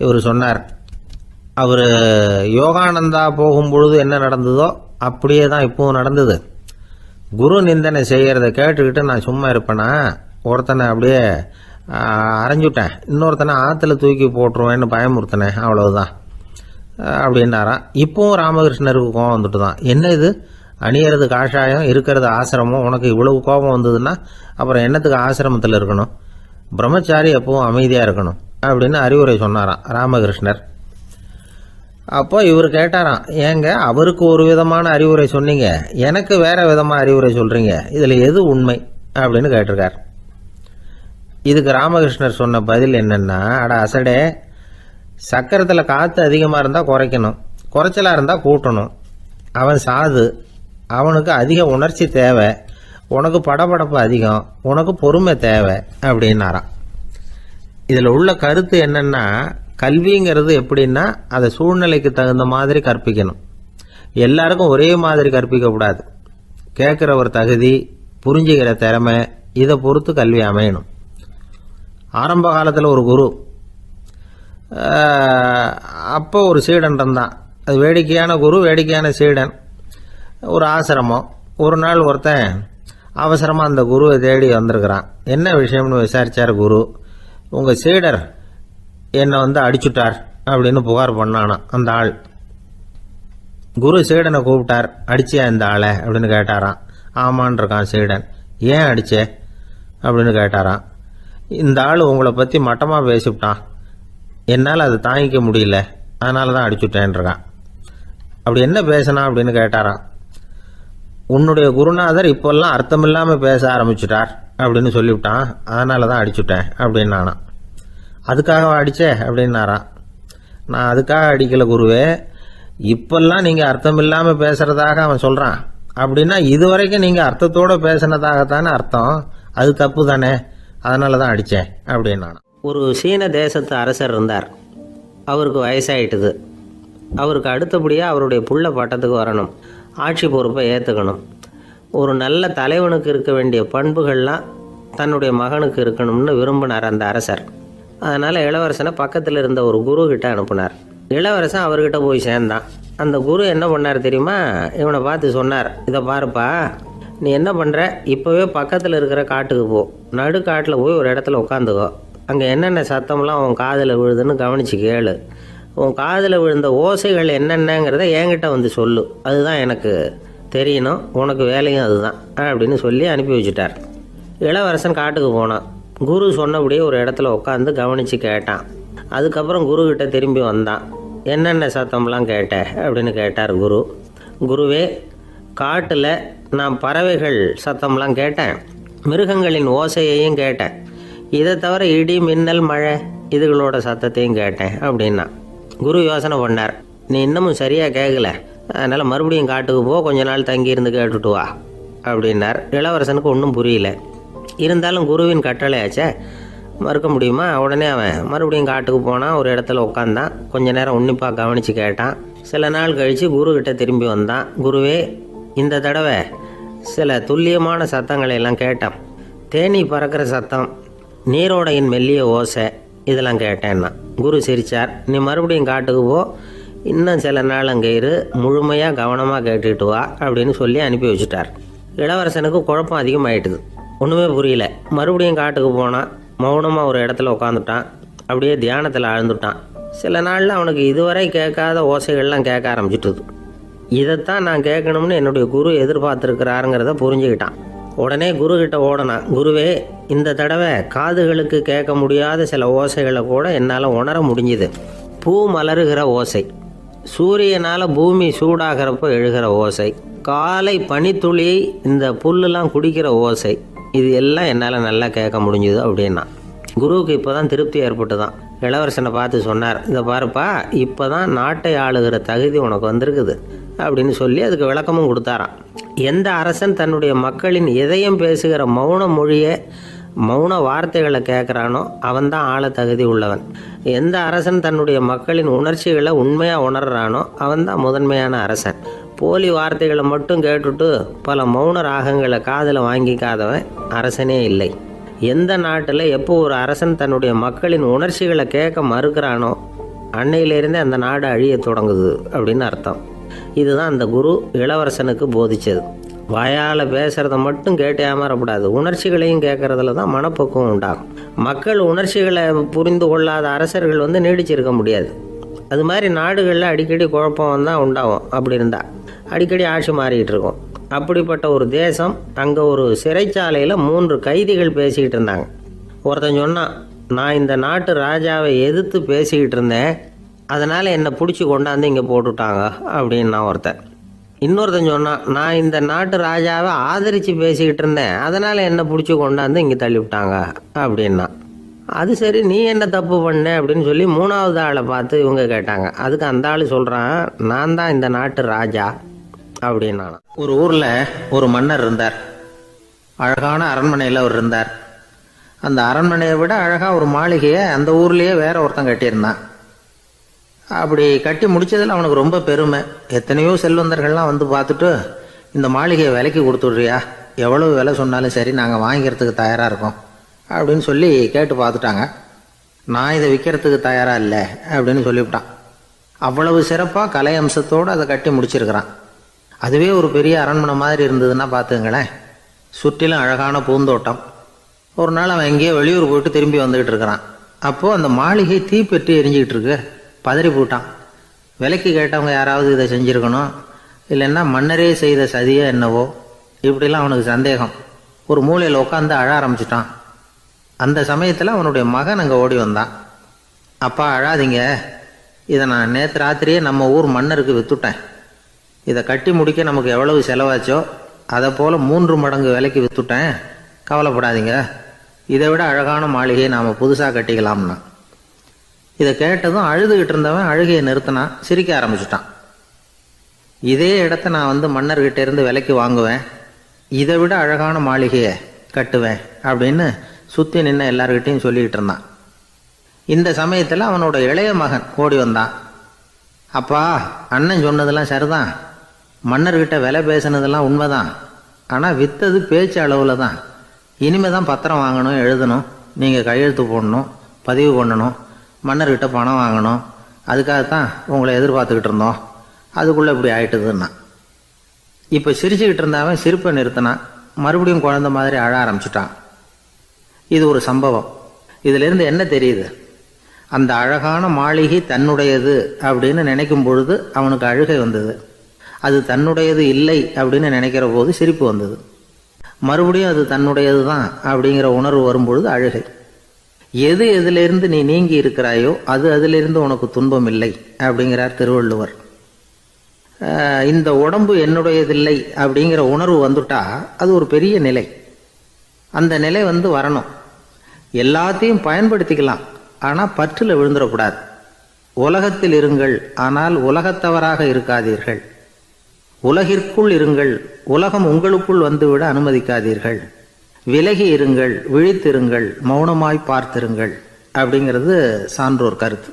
Speaker 1: இவர் சொன்னார், அவர் யோகானந்தா போகும்பொழுது என்ன நடந்ததோ அப்படியே தான் இப்பவும் நடந்தது. குரு நிந்தனை செய்கிறத கேட்டுக்கிட்டு நான் சும்மா இருப்பேனா? ஒருத்தனை அப்படியே அரைஞ்சுட்டேன், இன்னொருத்தனை ஆற்றுல தூக்கி போட்டுருவேன்னு பயமுறுத்தினேன், அவ்வளவுதான் அப்படின்னாராம். இப்போவும் ராமகிருஷ்ணருக்கு கோபம் வந்துட்டு தான். என்ன இது, அணியறது காஷாயம், இருக்கிறது ஆசிரமம், உனக்கு இவ்வளவு கோபம் வந்ததுன்னா அப்புறம் என்னத்துக்கு ஆசிரமத்தில் இருக்கணும்? பிரம்மச்சாரி எப்பவும் அமைதியாக இருக்கணும் அப்படின்னு அறிவுரை சொன்னாராம் ராமகிருஷ்ணர். அப்போ இவர் கேட்டாராம், ஏங்க அவருக்கு ஒரு விதமான அறிவுரை சொன்னீங்க, எனக்கு வேற விதமாக அறிவுரை சொல்கிறீங்க, இதில் எது உண்மை அப்படின்னு கேட்டிருக்கார். இதுக்கு ராமகிருஷ்ணர் சொன்ன பதில் என்னென்னா, அட அசடே, சக்கரத்தில் காற்று அதிகமாக இருந்தால் குறைக்கணும், குறைச்சலாக இருந்தால் கூட்டணும். அவன் சாது, அவனுக்கு அதிக உணர்ச்சி தேவை, உனக்கு படபடப்பு அதிகம், உனக்கு பொறுமை தேவை அப்படின்னாராம். இதில் உள்ள கருத்து என்னென்னா, கல்விங்கிறது எப்படின்னா அதை சூழ்நிலைக்கு தகுந்த மாதிரி கற்பிக்கணும். எல்லாருக்கும் ஒரே மாதிரி கற்பிக்கக்கூடாது. கேட்குற ஒரு தகுதி, புரிஞ்சுக்கிற திறமை, இதை பொறுத்து கல்வி அமையணும். ஆரம்ப காலத்தில் ஒரு குரு, அப்போ ஒரு சீடன் இருந்தான். அது வேடிக்கையான குரு, வேடிக்கையான சீடன். ஒரு ஆசிரமம். ஒரு நாள் ஒருத்தன் அவசரமாக அந்த குருவை தேடி வந்திருக்கிறான். என்ன விஷயம்னு விசாரித்தார் குரு. உங்கள் சீடர் என்னை அடிச்சுட்டார் அப்படின்னு புகார் பண்ணானா அந்த ஆள். குரு சீடனை கூப்பிட்டார். அடிச்சியா இந்த ஆளை அப்படின்னு கேட்டாராம். ஆமான் இருக்கான் சீடன். ஏன் அடிச்சே அப்படின்னு கேட்டாராம். இந்த ஆள் உங்களை பற்றி மட்டமாக பேசிவிட்டான், என்னால் அதை தாங்கிக்க முடியல, அதனால தான் அடிச்சுட்டேன்ருக்கான். அப்படி என்ன பேசினா அப்படின்னு கேட்டாராம். உன்னுடைய குருநாதர் இப்போல்லாம் அர்த்தமில்லாமல் பேச ஆரம்பிச்சுட்டார் அப்படின்னு சொல்லிவிட்டான், அதனால தான் அடிச்சுட்டேன் அப்படின்னு நானா. அதுக்காக அடித்தே அப்படின்னாரான். நான் அதுக்காக அடிக்கலை குருவே, இப்பெல்லாம் நீங்கள் அர்த்தம் இல்லாமல் பேசுகிறதாக அவன் சொல்கிறான். அப்படின்னா இதுவரைக்கும் நீங்கள் அர்த்தத்தோடு பேசினதாகத்தானே அர்த்தம், அது தப்பு தானே, அதனால தான் அடித்தேன் அப்படின்னா. ஒரு சீன தேசத்து அரசர் இருந்தார். அவருக்கு வயசாயிட்டுது. அவருக்கு அடுத்தபடியாக அவருடைய புள்ள பட்டத்துக்கு வரணும், ஆட்சி பொறுப்பை ஏற்றுக்கணும். ஒரு நல்ல தலைவனுக்கு இருக்க வேண்டிய பண்புகள்லாம் தன்னுடைய மகனுக்கு இருக்கணும்னு விரும்பினார் அந்த அரசர். அதனால் இளவரசனை பக்கத்தில் இருந்த ஒரு குரு கிட்ட அனுப்புனார். இளவரசன் அவர்கிட்ட போய் சேர்ந்தான். அந்த குரு என்ன பண்ணார் தெரியுமா? இவனை பார்த்து சொன்னார், இதை பாருப்பா, நீ என்ன பண்ணுற, இப்போவே பக்கத்தில் இருக்கிற காட்டுக்கு போ, நடுக்காட்டில் போய் ஒரு இடத்துல உட்காந்துக்கோ. அங்கே என்னென்ன சத்தம்லாம் உன் காதில் விழுதுன்னு கவனித்து கேளு. உன் காதில் விழுந்த ஓசைகள் என்னென்னங்கிறத என்கிட்ட சொல்லு, அதுதான் எனக்கு தெரியணும், உனக்கு வேலையும் அதுதான் அப்படின்னு சொல்லி அனுப்பி வச்சுட்டார். இளவரசன் காட்டுக்கு போனான். குரு சொன்னபடியே ஒரு இடத்துல உட்காந்து கவனித்து கேட்டான். அதுக்கப்புறம் குருக்கிட்ட திரும்பி வந்தான். என்னென்ன சத்தம்லாம் கேட்ட அப்படின்னு கேட்டார் குரு. குருவே, காட்டில் நான் பறவைகள் சத்தம்லாம் கேட்டேன், மிருகங்களின் ஓசையையும் கேட்டேன், இதை தவிர இடி, மின்னல், மழை இதுகளோட சத்தத்தையும் கேட்டேன் அப்படின்னா. குரு யோசனை பண்ணார், நீ இன்னமும் சரியாக கேட்கல, அதனால் மறுபடியும் காட்டுக்கு போ, கொஞ்ச நாள் தங்கியிருந்து கேட்டுட்டு வா அப்படின்னார். இளவரசனுக்கு ஒன்றும் புரியல. இருந்தாலும் குருவின் கட்டளையாச்சே, மறுக்க முடியுமா? உடனே அவன் மறுபடியும் காட்டுக்கு போனான். ஒரு இடத்துல உட்காந்தான். கொஞ்ச நேரம் உன்னிப்பாக கவனித்து கேட்டான். சில நாள் கழித்து குருக்கிட்ட திரும்பி வந்தான். குருவே, இந்த தடவை சில துல்லியமான சத்தங்களை எல்லாம் கேட்டான். தேனி பறக்கிற சத்தம், நீரோடையின் மெல்லிய ஓசை, இதெல்லாம் கேட்டேன்னா. குரு சிரித்தார். நீ மறுபடியும் காட்டுக்கு போ, இன்னும் சில நாள் அங்கே இரு, முழுமையாக கவனமாக கேட்டுக்கிட்டு வா அப்படின்னு சொல்லி அனுப்பி வச்சுட்டார். இளவரசனுக்கு குழப்பம் அதிகமாயிட்டுது. ஒன்றுமே புரியல. மறுபடியும் காட்டுக்கு போனான். மௌனமாக ஒரு இடத்துல உட்காந்துட்டான். அப்படியே தியானத்தில் ஆழ்ந்துட்டான். சில நாளில் அவனுக்கு இதுவரை கேட்காத ஓசைகள்லாம் கேட்க ஆரம்பிச்சிட்டுது. இதைத்தான் நான் கேட்கணும்னு என்னுடைய குரு எதிர்பார்த்துருக்கிறாருங்கிறத புரிஞ்சுக்கிட்டான். உடனே குருக்கிட்ட ஓடனான். குருவே, இந்த தடவை காதுகளுக்கு கேட்க முடியாத சில ஓசைகளை கூட என்னால் உணர முடிஞ்சுது. பூ மலருகிற ஓசை, சூரியனால் பூமி சூடாகிறப்போ எழுகிற ஓசை, காலை பனித்துளி இந்த புல்லுலாம் குடிக்கிற ஓசை, இது எல்லாம் என்னால் நல்லா கேட்க முடிஞ்சுது அப்படின்னா. குருவுக்கு இப்போ தான் திருப்தி ஏற்பட்டு தான். இளவரசனை பார்த்து சொன்னார், இதை பாருப்பா, இப்போ தான் நாட்டை ஆளுகிற தகுதி உனக்கு வந்திருக்குது அப்படின்னு சொல்லி அதுக்கு விளக்கமும் கொடுத்தாராம். எந்த அரசன் தன்னுடைய மக்களின் இதயம் பேசுகிற மௌன மொழியை, மௌன வார்த்தைகளை கேட்குறானோ அவன்தான் ஆள தகுதி உள்ளவன். எந்த அரசன் தன்னுடைய மக்களின் உணர்ச்சிகளை உண்மையாக உணர்றானோ அவன்தான் முதன்மையான அரசன். போலி வார்த்தைகளை மட்டும் கேட்டுட்டு பல மௌன ராகங்களை காதில் வாங்கிக்காதவன் அரசனே இல்லை. எந்த நாட்டில் எப்போ ஒரு அரசன் தன்னுடைய மக்களின் உணர்ச்சிகளை கேட்க மறுக்கிறானோ அன்னையிலேருந்தே அந்த நாடு அழிய தொடங்குது அப்படின்னு அர்த்தம். இதுதான் அந்த குரு இளவரசனுக்கு போதிச்சது. வாயால் பேசுகிறத மட்டும் கேட்டு ஏமாறக்கூடாது, உணர்ச்சிகளையும் கேட்கறதுல தான் மனப்பக்குவம் உண்டாகும். மக்கள் உணர்ச்சிகளை புரிந்து கொள்ளாத அரசர்கள் நீடிச்சிருக்க முடியாது. அது மாதிரி நாடுகளில் அடிக்கடி குழப்பம் தான் உண்டாகும். அப்படி இருந்தால் அடிக்கடி ஆட்சி மாறிக்கிட்டு இருக்கும். அப்படிப்பட்ட ஒரு தேசம், அங்கே ஒரு சிறைச்சாலையில் 3 கைதிகள் பேசிக்கிட்டு இருந்தாங்க. ஒருத்தன் சொன்னான், நான் இந்த நாட்டு ராஜாவை எதிர்த்து பேசிக்கிட்டு இருந்தேன், அதனால் என்னை பிடிச்சி கொண்டாந்து இங்கே போட்டுட்டாங்க அப்படின்னா ஒருத்தன். இன்னொருத்தன் சொன்னான், நான் இந்த நாட்டு ராஜாவை ஆதரித்து பேசிக்கிட்டு இருந்தேன், அதனால் என்னை பிடிச்சி கொண்டாந்து இங்கே தள்ளிவிட்டாங்க அப்படின்னா. அது சரி, நீ என்ன தப்பு பண்ண அப்படின்னு சொல்லி மூணாவது ஆளை பார்த்து இவங்க கேட்டாங்க. அதுக்கு அந்த ஆள் சொல்கிறான், நான் தான் இந்த நாட்டு ராஜா அப்படின்னா. ஒரு ஊரில் ஒரு மன்னர் இருந்தார். அழகான அரண்மனையில் அவர் இருந்தார். அந்த அரண்மனையை விட அழகாக ஒரு மாளிகையை அந்த ஊர்லேயே வேற ஒருத்தன் கட்டியிருந்தான். அப்படி கட்டி முடித்ததில் அவனுக்கு ரொம்ப பெருமை. எத்தனையோ செல்வந்தர்கள்லாம் வந்து பார்த்துட்டு, இந்த மாளிகையை விலைக்கு கொடுத்துட்றியா, எவ்வளவு விலை சொன்னாலும் சரி நாங்கள் வாங்கிக்கிறதுக்கு தயாராக இருக்கோம் அப்படின்னு சொல்லி கேட்டு பார்த்துட்டாங்க. நான் இதை விற்கிறதுக்கு தயாராக இல்லை அப்படின்னு சொல்லிவிட்டான். அவ்வளவு சிறப்பாக கலை அம்சத்தோடு அதை கட்டி முடிச்சிருக்கிறான். அதுவே ஒரு பெரிய அரண்மனை மாதிரி இருந்ததுன்னா பார்த்துங்களேன். சுற்றிலும் அழகான பூந்தோட்டம். ஒரு நாள் அவன் எங்கேயோ வெளியூர் போயிட்டு திரும்பி வந்துக்கிட்டு இருக்கிறான். அப்போது அந்த மாளிகை தீப்பெட்டி எரிஞ்சிக்கிட்டு இருக்கு. பதறி போட்டான். விலைக்கு கேட்டவங்க யாராவது இதை செஞ்சுருக்கணும், இல்லைன்னா மன்னரே செய்த சதியோ என்னவோ, இப்படிலாம் அவனுக்கு சந்தேகம். ஒரு மூலையில் உட்காந்து அழ ஆரம்பிச்சிட்டான். அந்த சமயத்தில் அவனுடைய மகன் அங்கே ஓடி வந்தான். அப்பா அழாதீங்க, இதை நான் நேற்று ராத்திரியே நம்ம ஊர் மன்னருக்கு விற்றுட்டேன். இதை கட்டி முடிக்க நமக்கு எவ்வளவு செலவாச்சோ அதை போல் 3 மடங்கு விலைக்கு விற்றுட்டேன், கவலைப்படாதீங்க. இதை விட அழகான மாளிகையை நாம் புதுசாக கட்டிக்கலாம்னா. இதை கேட்டதும் அழுதுகிட்டு இருந்தவன் அழுகையை நிறுத்தினான், சிரிக்க ஆரம்பிச்சிட்டான். இதே இடத்த நான் வந்து மன்னர்கிட்ட இருந்து விலைக்கு வாங்குவேன், இதை விட அழகான மாளிகையை கட்டுவேன் அப்படின்னு சுற்றி நின்று எல்லார்கிட்டையும் சொல்லிக்கிட்டு இருந்தான். இந்த சமயத்தில் அவனோட இளைய மகன் ஓடி வந்தான். அப்பா, அண்ணன் சொன்னதெல்லாம் சரிதான், மன்னர்கிட்ட விலை பேசினதெல்லாம் உண்மைதான், ஆனால் விற்றது பேச்சு அளவில் தான். இனிமே தான் பத்திரம் வாங்கணும், எழுதணும், நீங்கள் கையெழுத்து போடணும், பதிவு பண்ணணும், மன்னர்கிட்ட பணம் வாங்கணும். அதுக்காகத்தான் உங்களை எதிர்பார்த்துக்கிட்டு இருந்தோம். அதுக்குள்ளே இப்படி ஆயிட்டுதுன்னா. இப்போ சிரிச்சுக்கிட்டு இருந்தவன் சிரிப்பை நிறுத்தினான். மறுபடியும் குழந்தை மாதிரி அழ ஆரம்பிச்சிட்டான். இது ஒரு சம்பவம். இதிலிருந்து என்ன தெரியுது? அந்த அழகான மாளிகை தன்னுடையது அப்படின்னு நினைக்கும் பொழுது அவனுக்கு அழுகை வந்தது. அது தன்னுடையது இல்லை அப்படின்னு நினைக்கிற போது சிரிப்பு வந்தது. மறுபடியும் அது தன்னுடையது தான் அப்படிங்கிற உணர்வு வரும்பொழுது அழுகை. எது எதிலிருந்து நீ நீங்கி இருக்கிறாயோ அது அதிலிருந்து உனக்கு துன்பம் இல்லை அப்படிங்கிறார் திருவள்ளுவர். இந்த உடம்பு என்னுடையதில்லை அப்படிங்கிற உணர்வு வந்துட்டா அது ஒரு பெரிய நிலை. அந்த நிலை வந்து வரணும். எல்லாத்தையும் பயன்படுத்திக்கலாம், ஆனால் பற்றில் விழுந்துடக்கூடாது. உலகத்தில் இருங்கள், ஆனால் உலகத்தவராக இருக்காதீர்கள். உலகிற்குள் இருங்கள், உலகம் உங்களுக்குள் வந்துவிட அனுமதிக்காதீர்கள். விலகி இருங்கள், விழித்திருங்கள், மௌனமாய் பார்த்திருங்கள் அப்படிங்கிறது சான்றோர் கருத்து.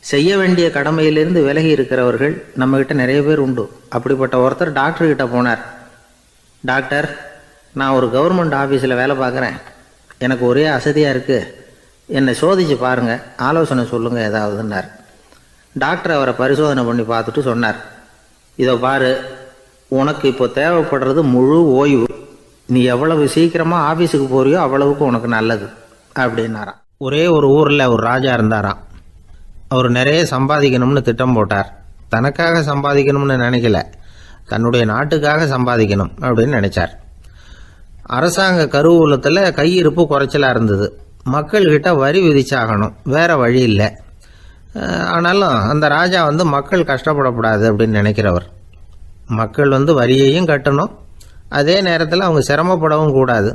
Speaker 1: செய்ய வேண்டிய கடமையிலிருந்து விலகி இருக்கிறவர்கள் நம்மகிட்ட நிறைய பேர் உண்டு. அப்படிப்பட்ட ஒருத்தர் டாக்டர்கிட்ட போனார். டாக்டர், நான் ஒரு கவர்மெண்ட் ஆஃபீஸில் வேலை பார்க்குறேன், எனக்கு ஒரே அசதியாக இருக்குது, என்னை சோதிச்சு பாருங்கள், ஆலோசனை சொல்லுங்கள் ஏதாவதுன்னார். டாக்டர் அவரை பரிசோதனை பண்ணி பார்த்துட்டு சொன்னார், இதோ பாரு, உனக்கு இப்போ தேவைப்படுறது முழு ஓய்வு. நீ எவ்வளவு சீக்கிரமாக ஆஃபீஸுக்கு போறியோ அவ்வளவுக்கு உனக்கு நல்லது அப்படின்னாராம். ஒரே ஒரு ஊரில் ஒரு ராஜா இருந்தாராம். அவர் நிறைய சம்பாதிக்கணும்னு திட்டம் போட்டார். தனக்காக சம்பாதிக்கணும்னு நினைக்கல, தன்னுடைய நாட்டுக்காக சம்பாதிக்கணும் அப்படின்னு நினைச்சார். அரசாங்க கருவூலத்தில் கையிருப்பு குறைச்சலாக இருந்தது. மக்கள்கிட்ட வரி விதிச்சாகணும், வேற வழி இல்லை. ஆனாலும் அந்த ராஜா மக்கள் கஷ்டப்படக்கூடாது அப்படின்னு நினைக்கிறவர். மக்கள் வரியையும் கட்டணும், அதே நேரத்தில் அவங்க சிரமப்படவும் கூடாது.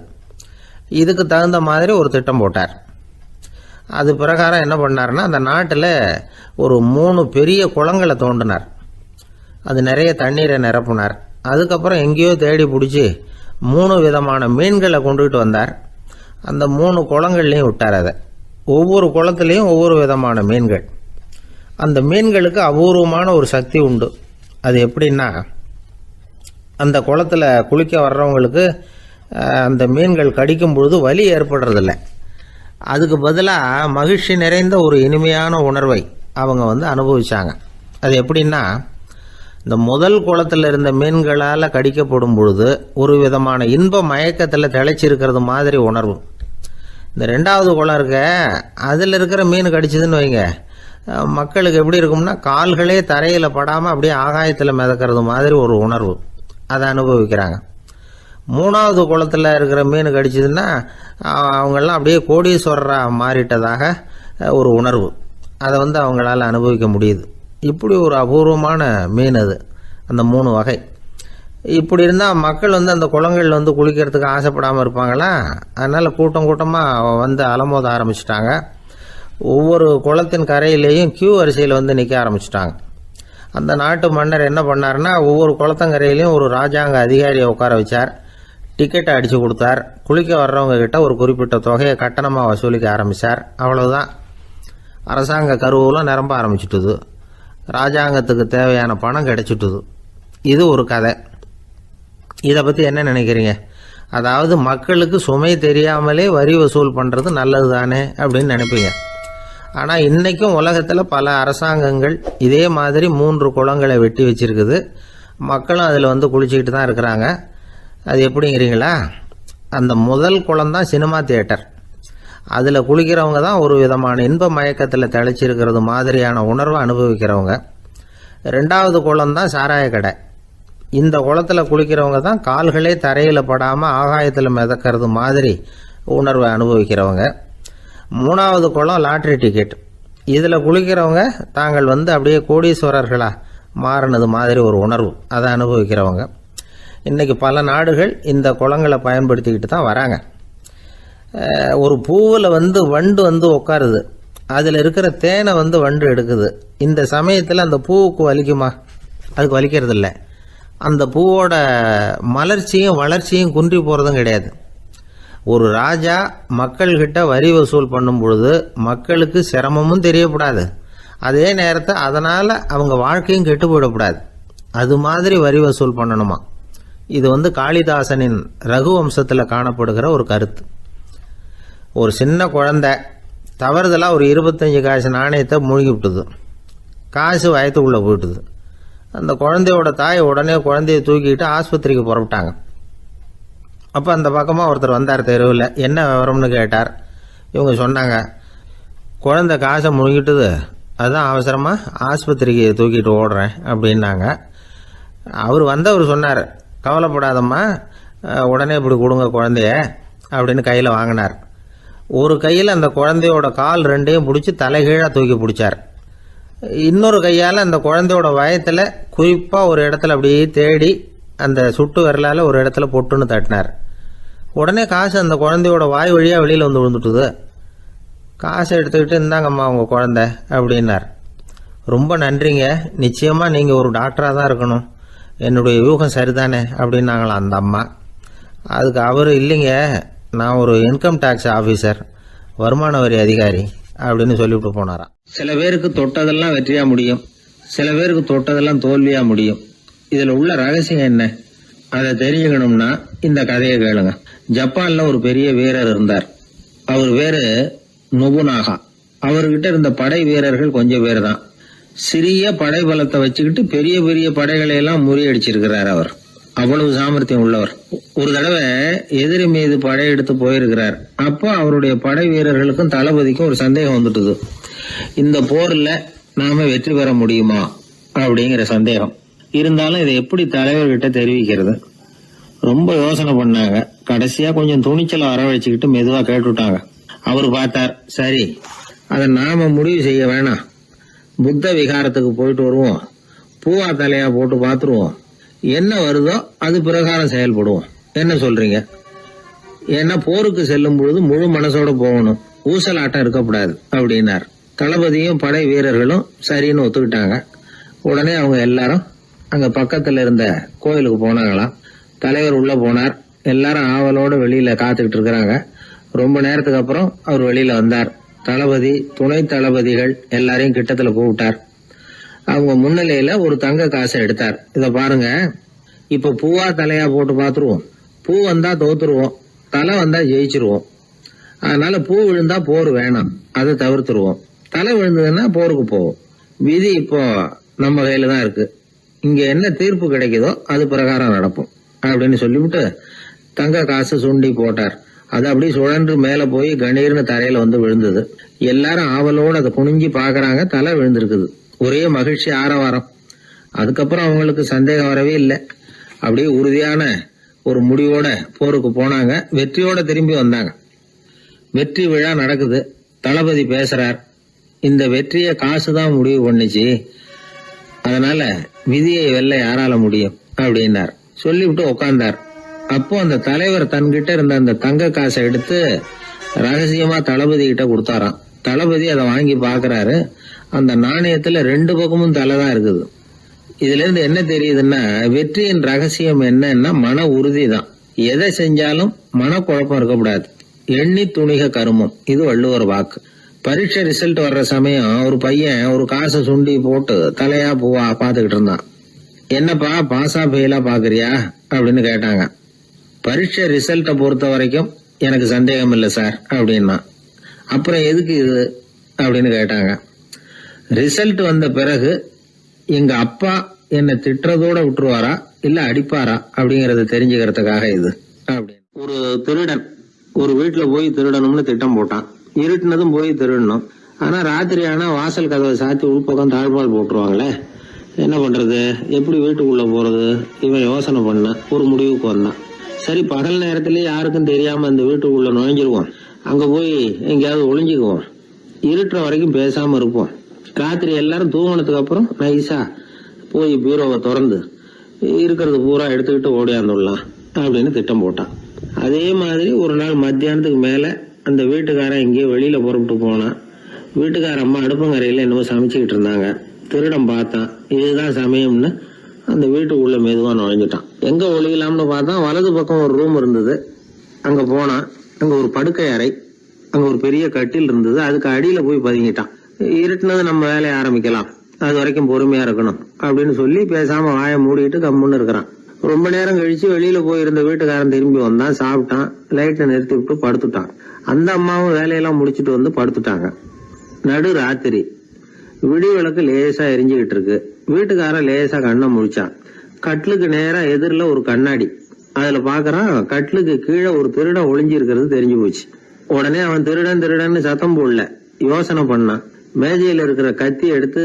Speaker 1: இதுக்கு தகுந்த மாதிரி ஒரு திட்டம் போட்டார். அது பிரகாரம் என்ன பண்ணார்னா, அந்த நாட்டில் ஒரு 3 பெரிய குளங்களை தோண்டினார். அது நிறைய தண்ணீரை நிரப்புனார். அதுக்கப்புறம் எங்கேயோ தேடி பிடிச்சி 3 விதமான மீன்களை கொண்டுகிட்டு வந்தார். அந்த 3 குளங்கள்லையும் விட்டார். அதை ஒவ்வொரு குளத்துலேயும் ஒவ்வொரு விதமான மீன்கள். அந்த மீன்களுக்கு அபூர்வமான ஒரு சக்தி உண்டு. அது எப்படின்னா, அந்த குளத்தில் குளிக்க வர்றவங்களுக்கு அந்த மீன்கள் கடிக்கும் பொழுது வலி ஏற்படுறதில்லை. அதுக்கு பதிலாக மகிழ்ச்சி நிறைந்த ஒரு இனிமையான உணர்வை அவங்க அனுபவிச்சாங்க. அது எப்படின்னா, இந்த முதல் குளத்தில் இருந்த மீன்களால் கடிக்கப்படும் பொழுது ஒரு விதமான இன்ப மயக்கத்தில் திளைச்சிருக்கிறது மாதிரி உணர்வு. இந்த 2வது குளம் இருக்க, அதில் இருக்கிற மீன் கடிச்சதுன்னு வைங்க, மக்களுக்கு எப்படி இருக்கும்னா, கால்களே தரையில் படாமல் அப்படியே ஆகாயத்தில் மிதக்கிறது மாதிரி ஒரு உணர்வு. அதை அனுபவிக்கிறாங்க. 3வது குளத்தில் இருக்கிற மீன் கடிச்சதுன்னா அவங்கெல்லாம் அப்படியே கோடீஸ்வரராக மாறிட்டதாக ஒரு உணர்வு. அதை அவங்களால அனுபவிக்க முடியுது. இப்படி ஒரு அபூர்வமான மீன் அது, அந்த 3 வகை. இப்படி இருந்தால் மக்கள் அந்த குளங்களில் குளிக்கிறதுக்கு ஆசைப்படாமல் இருப்பாங்களா? அதனால் கூட்டம் கூட்டமாக அலமோத ஆரம்பிச்சிட்டாங்க. ஒவ்வொரு குளத்தின் கரையிலேயும் கியூ வரிசையில் நிற்க ஆரம்பிச்சிட்டாங்க. அந்த நாட்டு மன்னர் என்ன பண்ணார்னா, ஒவ்வொரு குளத்தங்கரையிலையும் ஒரு ராஜாங்க அதிகாரியை உட்கார வச்சார். டிக்கெட்டை அடித்து கொடுத்தார். குளிக்க வர்றவங்க கிட்ட ஒரு குறிப்பிட்ட தொகையை கட்டணமாக வசூலிக்க ஆரம்பித்தார். அவ்வளவுதான். அரசாங்க கருவூலம் நிரம்ப ஆரம்பிச்சுட்டுது. ராஜாங்கத்துக்கு தேவையான பணம் கிடைச்சிட்டுது. இது ஒரு கதை. இதை பற்றி என்ன நினைக்கிறீங்க? அதாவது மக்களுக்கு சுமை தெரியாமலே வரி வசூல் பண்ணுறது நல்லது தானே அப்படின்னு நினைப்பீங்க. ஆனால் இன்றைக்கும் உலகத்தில் பல அரசாங்கங்கள் இதே மாதிரி 3 குளங்களை வெட்டி வச்சிருக்குது. மக்களும் அதில் குளிச்சுக்கிட்டு தான் இருக்கிறாங்க. அது எப்படிங்கிறீங்களா? அந்த முதல் குளம் தான் சினிமா தியேட்டர். அதில் குளிக்கிறவங்க தான் ஒரு விதமான இன்ப மயக்கத்தில் தெளிச்சிருக்கிறது மாதிரியான உணர்வை அனுபவிக்கிறவங்க. 2வது குளம் தான் சாராய கடை. இந்த குளத்தில் குளிக்கிறவங்க தான் கால்களே தரையில் படாமல் ஆகாயத்தில் மிதக்கிறது மாதிரி உணர்வை அனுபவிக்கிறவங்க. 3வது குளம் லாட்ரி டிக்கெட். இதில் குளிக்கிறவங்க தாங்கள் அப்படியே கோடீஸ்வரர்களாக மாறினது மாதிரி ஒரு உணர்வு, அதை அனுபவிக்கிறவங்க. இன்றைக்கி பல நாடுகள் இந்த குளங்களை பயன்படுத்திக்கிட்டு தான் வராங்க. ஒரு பூவில் வண்டு உட்காருது. அதில் இருக்கிற தேனை வண்டு எடுக்குது. இந்த சமயத்தில் அந்த பூவுக்கு வலிக்குமா? அதுக்கு வலிக்கிறது இல்லை. அந்த பூவோட மலர்ச்சியும் வளர்ச்சியும் குன்றி போகிறதும் கிடையாது. ஒரு ராஜா மக்கள்கிட்ட வரி வசூல் பண்ணும் பொழுது மக்களுக்கு சிரமமும் தெரியக்கூடாது, அதே நேரத்தை அதனால் அவங்க வாழ்க்கையும் கெட்டு போயிடக்கூடாது. அது மாதிரி வரி வசூல் பண்ணணுமா? இது காளிதாசனின் ரகுவம்சத்தில் காணப்படுகிற ஒரு கருத்து. ஒரு சின்ன குழந்தை தவறுதலாக ஒரு 25 காசு நாணயத்தை மூழ்கி விட்டுது. காசு வயத்துக்குள்ளே போயிட்டுது. அந்த குழந்தையோட தாய் உடனே குழந்தைய தூக்கிட்டு ஆஸ்பத்திரிக்கு புறப்பட்டாங்க. அப்போ அந்த பக்கமாக ஒருத்தர் வந்தார் தெருவில். என்ன விவரம்னு கேட்டார். இவங்க சொன்னாங்க, குழந்தை காசை முழுங்கிட்டுது, அதுதான் அவசரமாக ஆஸ்பத்திரிக்கு தூக்கிட்டு ஓடுறேன் அப்படின்னாங்க. அவர் சொன்னார், கவலைப்படாதம்மா, உடனே இப்படி கொடுங்க குழந்தைய அப்படின்னு கையில் வாங்கினார். ஒரு கையில் அந்த குழந்தையோட கால் 2ஐயும் பிடிச்சி தலைகீழாக தூக்கி பிடிச்சார். இன்னொரு கையால் அந்த குழந்தையோட வயத்தில் குறிப்பாக ஒரு இடத்துல அப்படியே தேடி அந்த சுட்டு விரலால் ஒரு இடத்துல பொட்டுன்னு தட்டினார். உடனே காசு அந்த குழந்தையோட வாய் வழியாக வெளியில் விழுந்துட்டுது. காசை எடுத்துக்கிட்டு, இந்தாங்கம்மா உங்கள் குழந்தை அப்படின்னார். ரொம்ப நன்றிங்க, நிச்சயமாக நீங்கள் ஒரு டாக்டராக தான் இருக்கணும், என்னுடைய யூகம் சரிதானே அப்படின்னாங்களாம் அந்த அம்மா. அதுக்கு அவர், இல்லைங்க, நான் ஒரு இன்கம் டேக்ஸ் ஆஃபீஸர், வருமான வரி அதிகாரி அப்படின்னு சொல்லிவிட்டு போனாராம். சில பேருக்கு தொட்டதெல்லாம் வெற்றியா முடியும், சில பேருக்கு தொட்டதெல்லாம் தோல்வியா முடியும். இதுல உள்ள ரகசியம் என்ன? அதை தெரிஞ்சுக்கணும்னா இந்த கதையை கேளுங்க. ஜப்பான்ல ஒரு பெரிய வீரர் இருந்தார். அவர் பேரு நொபுனாகா. அவர்கிட்ட இருந்த படை வீரர்கள் கொஞ்சம் பேர் தான். சிறிய படை பலத்தை வச்சுக்கிட்டு பெரிய பெரிய படைகளை எல்லாம் முறியடிச்சிருக்கிறார். அவர் அவ்வளவு சாமர்த்தியம் உள்ளவர். ஒரு தடவை எதிரி மீது படையெடுத்து போயிருக்கிறார். அப்போ அவருடைய படை வீரர்களுக்கும் தளபதிக்கும் ஒரு சந்தேகம் வந்துட்டுது. இந்த போர்ல நாம வெற்றி பெற முடியுமா அப்படிங்கிற சந்தேகம் இருந்தாலும் இதை எப்படி தலைவர்கிட்ட தெரிவிக்கிறது? ரொம்ப யோசனை பண்ணாங்க. கடைசியா கொஞ்சம் துணிச்சலை வரவழைச்சுக்கிட்டு மெதுவா கேட்டுட்டாங்க. அவர் பார்த்தார், சரி, அதை நாம முடிவு செய்ய வேணாம், புத்த விகாரத்துக்கு போயிட்டு வருவோம், பூவா தலையா போட்டு பார்த்துருவோம், என்ன வருதோ அது பிரகாரம் செயல்படுவோம், என்ன சொல்றீங்க? ஏன்னா போருக்கு செல்லும் பொழுது முழு மனசோட போகணும், ஊசலாட்டம் இருக்கக்கூடாது அப்படின்னார். தளபதியும் படை வீரர்களும் சரின்னு ஒத்துக்கிட்டாங்க. உடனே அவங்க எல்லாரும் அங்க பக்கத்துல இருந்த கோயிலுக்கு போனாங்களாம். தலைவர் உள்ள போனார். எல்லாரும் ஆவலோட வெளியில காத்துக்கிட்டு இருக்கிறாங்க. ரொம்ப நேரத்துக்கு அப்புறம் அவர் வெளியில வந்தார். தளபதி, துணை தளபதிகள் எல்லாரையும் கிட்டத்துல கூப்பிட்டார். அவங்க முன்னிலையில ஒரு தங்க காசை எடுத்தார். இத பாருங்க, இப்ப பூவா தலையா போட்டு பாத்துருவோம். பூ வந்தா தோத்துருவோம், தலை வந்தா ஜெயிச்சிருவோம். அதனால பூ விழுந்தா போர் வேணாம், அதை தவிர்த்துருவோம். தலை விழுந்ததுன்னா போருக்கு போவோம். விதி இப்போ நம்ம கையில தான் இருக்கு. இங்க என்ன தீர்ப்பு கிடைக்குதோ அது பிரகாரம் நடப்போம் அப்படின்னு சொல்லிவிட்டு தங்க காசு சுண்டி போட்டார். அது அப்படியே சுழன்று மேல போய் கணீர்னு தரையில விழுந்தது. எல்லாரும் ஆவலோடு அதை குனிஞ்சி பாக்குறாங்க. தலை விழுந்திருக்குது. ஒரே மகிழ்ச்சி, ஆரவாரம். அதுக்கப்புறம் அவங்களுக்கு சந்தேகம் வரவே இல்லை. அப்படியே உறுதியான ஒரு முடிவோட போருக்கு போனாங்க. வெற்றியோட திரும்பி வந்தாங்க. வெற்றி விழா நடக்குது. தளபதி பேசுறார். இந்த வெற்றியை காசுதான் முடிவு பண்ணுச்சு, அதனால விதியை வெல்ல யாரால முடியும் அப்படின்னார். சொல்லிவிட்டு உட்கார்ந்தார். அப்போ அந்த தலைவர் தன்கிட்ட இருந்த அந்த தங்க காசை எடுத்து ரகசியமா தளபதி கிட்ட கொடுத்தாராம். தளபதி அதை வாங்கி பாக்குறாரு. அந்த நாணயத்துல 2 பக்கமும் தலைதான் இருக்குது. இதுல இருந்து என்ன தெரியுதுன்னா, வெற்றியின் ரகசியம் என்னன்னா மன உறுதி தான். எதை செஞ்சாலும் மனக்குழப்பம் இருக்கக்கூடாது. எண்ணி துணிக கருமம், இது வள்ளுவர் வாக்கு. பரீட்சை ரிசல்ட் வர்ற சமயம் ஒரு பையன் ஒரு காசை சுண்டி போட்டு தலையா பூவா பாத்துக்கிட்டு இருந்தான். என்னப்பா பாஸா ஃபெயிலா பாக்குறியா அப்படின்னு கேட்டாங்க. பரீட்சை ரிசல்ட்டை பொறுத்த வரைக்கும் எனக்கு சந்தேகம் இல்லை சார் அப்படின்னா. அப்புறம் எதுக்கு இது அப்படின்னு கேட்டாங்க. ரிசல்ட் வந்த பிறகு எங்க அப்பா என்னை திட்டுறதோட விட்டுருவாரா இல்ல அடிப்பாரா அப்படிங்கறத தெரிஞ்சுக்கிறதுக்காக இது அப்படின்னு. ஒரு திருடன் ஒரு வீட்டுல போய் திருடணும்னு திட்டம் போட்டான். இருட்டுனதும் போய் திருடணும். ஆனா ராத்திரி ஆனா வாசல் கதவை சாத்தி உள்பக்கம் தாழ்பால் போட்டுருவாங்களே, என்ன பண்றது, எப்படி வீட்டுக்குள்ள போறது? இவன் யோசனை பண்ண ஒரு முடிவுக்கு வந்தான். சரி, பகல் நேரத்திலேயே யாருக்கும் தெரியாம அந்த வீட்டுக்குள்ள நுழைஞ்சிருவோம், அங்க போய் எங்கேயாவது ஒளிஞ்சுக்குவோம், இருட்டுற வரைக்கும் பேசாம இருப்போம், ராத்திரி எல்லாரும் தூங்கினதுக்கு அப்புறம் நைஸா போய் பீரோவை திறந்து இருக்கிறது பூரா எடுத்துக்கிட்டு ஓடியாந்துடலாம் அப்படின்னு திட்டம் போட்டான். அதே மாதிரி ஒரு நாள் மத்தியானத்துக்கு மேல அந்த வீட்டுக்காரன் எங்கேயோ வெளியில புறப்பட்டு போனான். வீட்டுக்கார அம்மா அடுப்பங்கரையில என்னமோ சமைச்சுக்கிட்டு இருந்தாங்க. திருடன் பார்த்தான். இதுதான் சமயம்னு அந்த வீட்டுக்குள்ள மெதுவா நுழைஞ்சிட்டான். எங்க ஒளியலாம்னு பார்த்தா வலது பக்கம் ஒரு ரூம் இருந்தது. அங்க போனான். அங்க ஒரு படுக்கை அறை, அங்க ஒரு பெரிய கட்டில் இருந்தது. அதுக்கு அடியில போய் பதுங்கிட்டான். இருட்டுனது நம்ம வேலையை ஆரம்பிக்கலாம், அது வரைக்கும் பொறுமையா இருக்கணும் அப்படின்னு சொல்லி பேசாம வாயை மூடிட்டு கம்முன்னு இருக்கிறான். ரொம்ப நேரம் கழிச்சு வெளியில போயிருந்த வீட்டுக்காரன் திரும்பி வந்தான். சாப்பிட்டான். லைட்டை நிறுத்தி விட்டு படுத்துட்டான். அந்த அம்மாவும் வேலையெல்லாம் முடிச்சுட்டு வந்து படுத்துட்டாங்க. நடு ராத்திரி. விடி விளக்கு லேசா எரிஞ்சுக்கிட்டு இருக்கு. வீட்டுக்காரன் லேசா கண்ணை முழிச்சான். கட்லுக்கு நேரா எதிரில ஒரு கண்ணாடி. அதுல பாக்குறான், கட்லுக்கு கீழே ஒரு திருடன் ஒளிஞ்சு இருக்கிறது தெரிஞ்சு போச்சு. உடனே அவன் திருடன் திருடன்னு சத்தம் போடல, யோசனை பண்ணான். மேஜையில இருக்கிற கத்தி எடுத்து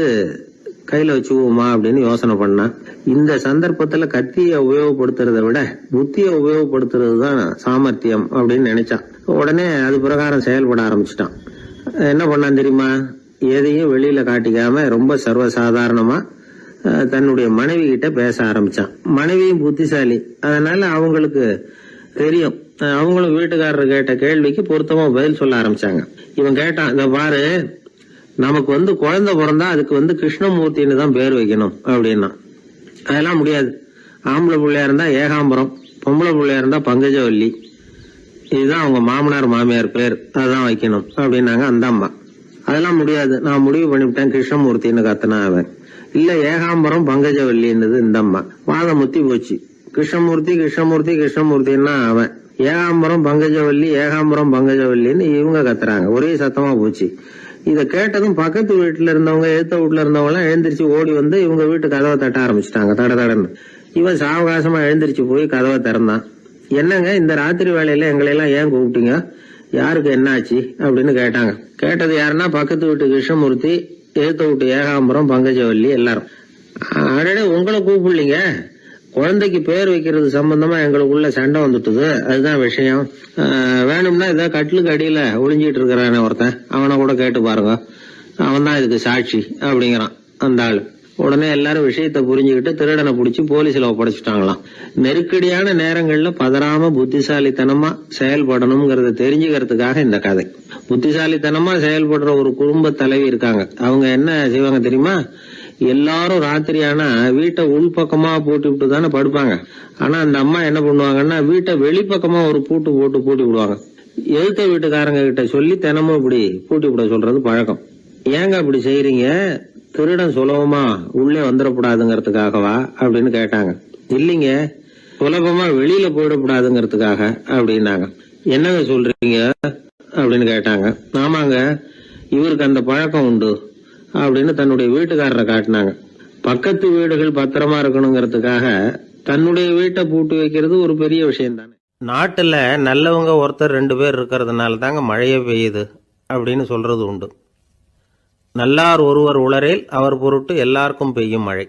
Speaker 1: கையில வச்சுக்குவோமா அப்படின்னு யோசனை பண்ணான். இந்த சந்தர்ப்பத்துல கத்தியை உபயோகப்படுத்துறதை விட புத்தியை உபயோகப்படுத்துறது தான் சாமர்த்தியம் அப்படின்னு நினைச்சான். உடனே அது பிரகாரம் செயல்பட ஆரம்பிச்சிட்டான். என்ன பண்ணான் தெரியுமா? எதையும் வெளியில காட்டிக்காம ரொம்ப சர்வசாதாரணமா தன்னுடைய மனைவி கிட்ட பேச ஆரம்பிச்சான். மனைவியும் புத்திசாலி, அதனால அவங்களுக்கு தெரியும். அவங்களும் வீட்டுக்காரர் கேட்ட கேள்விக்கு பொருத்தமா பதில் சொல்ல ஆரம்பிச்சாங்க. இவன் கேட்டான், இத பாரு, நமக்கு குழந்தை பிறந்தா அதுக்கு கிருஷ்ணமூர்த்தின்னு தான் பேர் வைக்கணும் அப்படின்னா. அதெல்லாம் முடியாது. ஆம்பளை பிள்ளையா இருந்தா ஏகாம்பரம், பொம்பளை பிள்ளையா இருந்தா பங்கஜவல்லி, இதுதான் அவங்க மாமனார் மாமியார் பேர், அதான் வைக்கணும் அப்படின்னாங்க அந்த அம்மா. அதெல்லாம் முடியாது, நான் முடிவு பண்ணிவிட்டேன் கிருஷ்ணமூர்த்தின்னு கத்தனா அவன். இல்ல ஏகாம்பரம் பங்கஜவல்லின்றது இந்த அம்மா. வாதம் முத்தி போச்சு. கிருஷ்ணமூர்த்தி கிருஷ்ணமூர்த்தி கிருஷ்ணமூர்த்தின்னா அவன். ஏகாம்பரம் பங்கஜவல்லி ஏகாம்பரம் பங்கஜவல்லின்னு இவங்க கத்துறாங்க. ஒரே சத்தமா போச்சு. இத கேட்டதும் பக்கத்து வீட்டுல இருந்தவங்க, எழுத்த வீட்டுல இருந்தவங்க எல்லாம் எழுந்திரிச்சு ஓடி வந்து இவங்க வீட்டு கதவை தட்ட ஆரம்பிச்சுட்டாங்க. தடன்னு. இவன் சாவகாசமா எழுந்திரிச்சு போய் கதவை திறந்தான். என்னங்க இந்த ராத்திரி வேலையில எங்களை எல்லாம் ஏன் கூப்பிட்டீங்க, யாருக்கு என்னாச்சு அப்படின்னு கேட்டாங்க. கேட்டது யாருன்னா பக்கத்து வீட்டு கிருஷ்ணமூர்த்தி, எழுத்த வீட்டு ஏகாம்பரம் பங்கஜவல்லி எல்லாரும். அடடே, உங்களை கூப்பிடலீங்க, குழந்தைக்கு பேர் வைக்கிறது சம்பந்தமா எங்களுக்குள்ள சண்டை வந்துட்டுது, அதுதான் விஷயம். வேணும்னா இதை கட்டிலுக்கு அடியில ஒளிஞ்சிட்டு இருக்கிறானே ஒருத்தன், அவனை கூட கேட்டு பாருங்க, அவன் தான் இதுக்கு சாட்சி அப்படிங்கிறான் அந்த ஆளு. உடனே எல்லாரும் விஷயத்த புரிஞ்சுக்கிட்டு திருடனை பிடிச்சி போலீஸ்ல ஒப்படைச்சிட்டாங்களாம். நெருக்கடியான நேரங்கள்ல பதறாம புத்திசாலித்தனமா செயல்படணுங்கிறத தெரிஞ்சுக்கிறதுக்காக இந்த கதை. புத்திசாலித்தனமா செயல்படுற ஒரு குடும்ப தலைவி இருக்காங்க. அவங்க என்ன செய்வாங்க தெரியுமா? எல்லாரும் ராத்திரி ஆனா வீட்டை உள்பக்கமா பூட்டி விட்டு தானே படுப்பாங்க. ஆனா அந்த அம்மா என்ன பண்ணுவாங்கன்னா, வீட்டை வெளிப்பக்கமா ஒரு பூட்டு போட்டு பூட்டி விடுவாங்க. எழுத்த வீட்டுக்காரங்க கிட்ட சொல்லி தினமும் இப்படி பூட்டி விட சொல்றது பழக்கம். ஏங்க அப்படி செய்யறீங்க, திருடன் சுலபமா உள்ளே வந்துடக்கூடாதுங்கிறதுக்காகவா அப்படின்னு கேட்டாங்க. இல்லைங்க, சுலபமா வெளியில போயிடக்கூடாதுங்கிறதுக்காக அப்படின்னாங்க. என்னங்க சொல்றீங்க அப்படின்னு கேட்டாங்க. ஆமாங்க, இவருக்கு அந்த பழக்கம் உண்டு அப்படின்னு தன்னுடைய வீட்டுக்காரரை காட்டினாங்க. பக்கத்து வீடுகள் பத்திரமா இருக்கணுங்கிறதுக்காக தன்னுடைய வீட்டை பூட்டி வைக்கிறது ஒரு பெரிய விஷயம் தானே. நாட்டுல நல்லவங்க ஒருத்தர் 2 பேர் இருக்கிறதுனால தாங்க மழையே பெய்யுது அப்படின்னு சொல்றது உண்டு. நல்லார் ஒருவர் உளரேல் அவர் பொருட்டு எல்லாருக்கும் பெய்யும் மழை.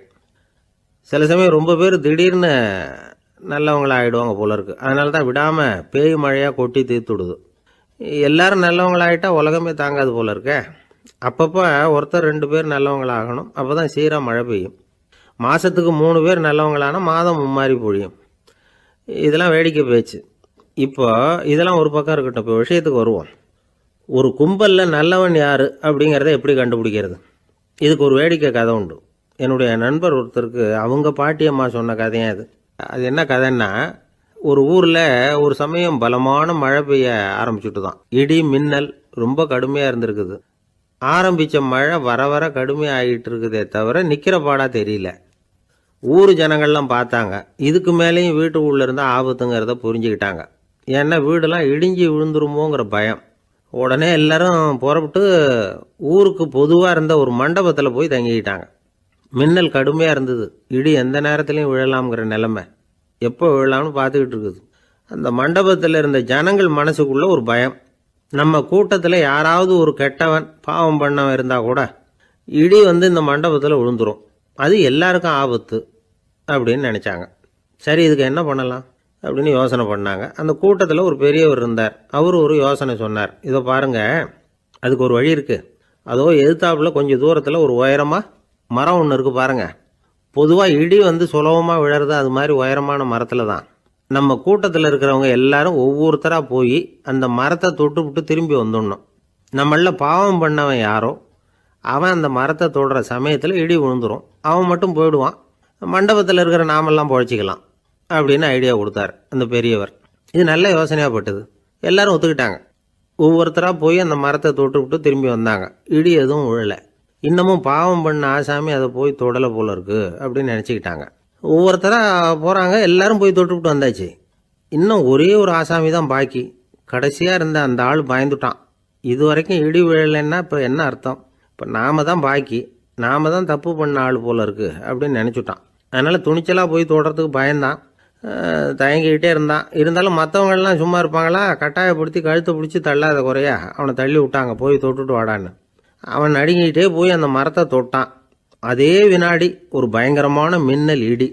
Speaker 1: சில சமயம் ரொம்ப பேர் திடீர்னு நல்லவங்களா ஆயிடுவாங்க போல இருக்கு. அதனால தான் விடாம பேய் மழையா கொட்டி தீர்த்துடுது. எல்லாரும் நல்லவங்களாயிட்டா உலகமே தாங்காது போல இருக்க. அப்பப்போ ஒருத்தர் 2 பேர் நல்லவங்களாகணும், அப்போதான் சீராக மழை பெய்யும். மாசத்துக்கு 3 பேர் நல்லவங்களானா மாதம் மும்மாரி பொழியும். இதெல்லாம் வேடிக்கை பேச்சு. இப்போ இதெல்லாம் ஒரு பக்கம் இருக்கட்டும். இப்போ விஷயத்துக்கு வருவோம். ஒரு கும்பலில் நல்லவன் யார் அப்படிங்கிறத எப்படி கண்டுபிடிக்கிறது? இதுக்கு ஒரு வேடிக்கை கதை உண்டு. என்னுடைய நண்பர் ஒருத்தருக்கு அவங்க பாட்டியம்மா சொன்ன கதையும் அது. அது என்ன கதைன்னா, ஒரு ஊரில் ஒரு சமயம் பலமான மழை பெய்ய ஆரம்பிச்சுட்டு தான். இடி மின்னல் ரொம்ப கடுமையாக இருந்திருக்குது. ஆரம்பித்த மழை வர வர கடுமையாக ஆகிட்டு இருக்குதே தவிர நிற்கிற பாடாக தெரியல. ஊர் ஜனங்கள்லாம் பார்த்தாங்க. இதுக்கு மேலேயும் வீட்டுக்குள்ளே இருந்தால் ஆபத்துங்கிறத புரிஞ்சுக்கிட்டாங்க. ஏன்னா வீடெல்லாம் இடிஞ்சி விழுந்துருமோங்கிற பயம். உடனே எல்லாரும் புறப்பட்டு ஊருக்கு பொதுவாக இருந்த ஒரு மண்டபத்தில் போய் தங்கிக்கிட்டாங்க. மின்னல் கடுமையாக இருந்தது. இடி எந்த நேரத்துலையும் விழலாம்ங்கிற நிலைமை. எப்போ விழலாம்னு பார்த்துக்கிட்டு இருக்குது. அந்த மண்டபத்தில் இருந்த ஜனங்கள் மனசுக்குள்ள ஒரு பயம். நம்ம கூட்டத்தில் யாராவது ஒரு கெட்டவன் பாவம் பண்ணவன் இருந்தால் கூட இடி இந்த மண்டபத்தில் விழுந்துரும், அது எல்லாருக்கும் ஆபத்து அப்படின்னு நினச்சாங்க. சரி, இதுக்கு என்ன பண்ணலாம் அப்படின்னு யோசனை பண்ணாங்க. அந்த கூட்டத்தில் ஒரு பெரியவர் இருந்தார். அவர் ஒரு யோசனை சொன்னார். இதை பாருங்க, அதுக்கு ஒரு வழி இருக்குது. அதோ எதிர்த்தாப்புல கொஞ்சம் தூரத்தில் ஒரு உயரமாக மரம் ஒன்று இருக்குது பாருங்க. பொதுவாக இடி சுலபமாக விழறது அது மாதிரி உயரமான மரத்தில் தான். நம்ம கூட்டத்தில் இருக்கிறவங்க எல்லாரும் ஒவ்வொருத்தராக போய் அந்த மரத்தை தொட்டு விட்டு திரும்பி வந்துடணும். நம்மள பாவம் பண்ணவன் யாரோ அவன் அந்த மரத்தை தொடுற சமயத்தில் இடி விழுந்துடும். அவன் மட்டும் போயிடுவான். மண்டபத்தில் இருக்கிற நாமெல்லாம் பொழைச்சிக்கலாம் அப்படின்னு ஐடியா கொடுத்தார் அந்த பெரியவர். இது நல்ல யோசனையாக பட்டது. எல்லாரும் ஒத்துக்கிட்டாங்க. ஒவ்வொருத்தராக போய் அந்த மரத்தை தொட்டு விட்டு திரும்பி வந்தாங்க. இடி எதுவும் விழலை. இன்னமும் பாவம் பண்ண ஆசாமி அதை போய் தொடலை போல இருக்கு அப்படின்னு நினச்சிக்கிட்டாங்க. ஒவ்வொருத்தராக போகிறாங்க. எல்லாரும் போய் தொட்டுவிட்டு வந்தாச்சு. இன்னும் ஒரே ஒரு ஆசாமி தான் பாக்கி. கடைசியாக இருந்த அந்த ஆள் பயந்துட்டான். இது வரைக்கும் இடி விழலைன்னா இப்போ என்ன அர்த்தம்? இப்போ நாம தான் பாக்கி, நாம தான் தப்பு பண்ண ஆள் போல இருக்கு அப்படின்னு நினச்சிட்டான். அதனால் துணிச்சலாக போய் தொடுறதுக்கு பயந்தான். தயங்கிக்கிட்டே இருந்தான். இருந்தாலும் மற்றவங்கள்லாம் சும்மா இருப்பாங்களா? கட்டாயப்படுத்தி கழுத்தை பிடிச்சி தள்ளாத குறையா அவனை தள்ளி விட்டாங்க. போய் தொட்டுட்டு வாடான்னு. அவன் நடுங்கிட்டே போய் அந்த மரத்தை தொட்டான். அதே வினாடி ஒரு பயங்கரமான மின்னல் இடி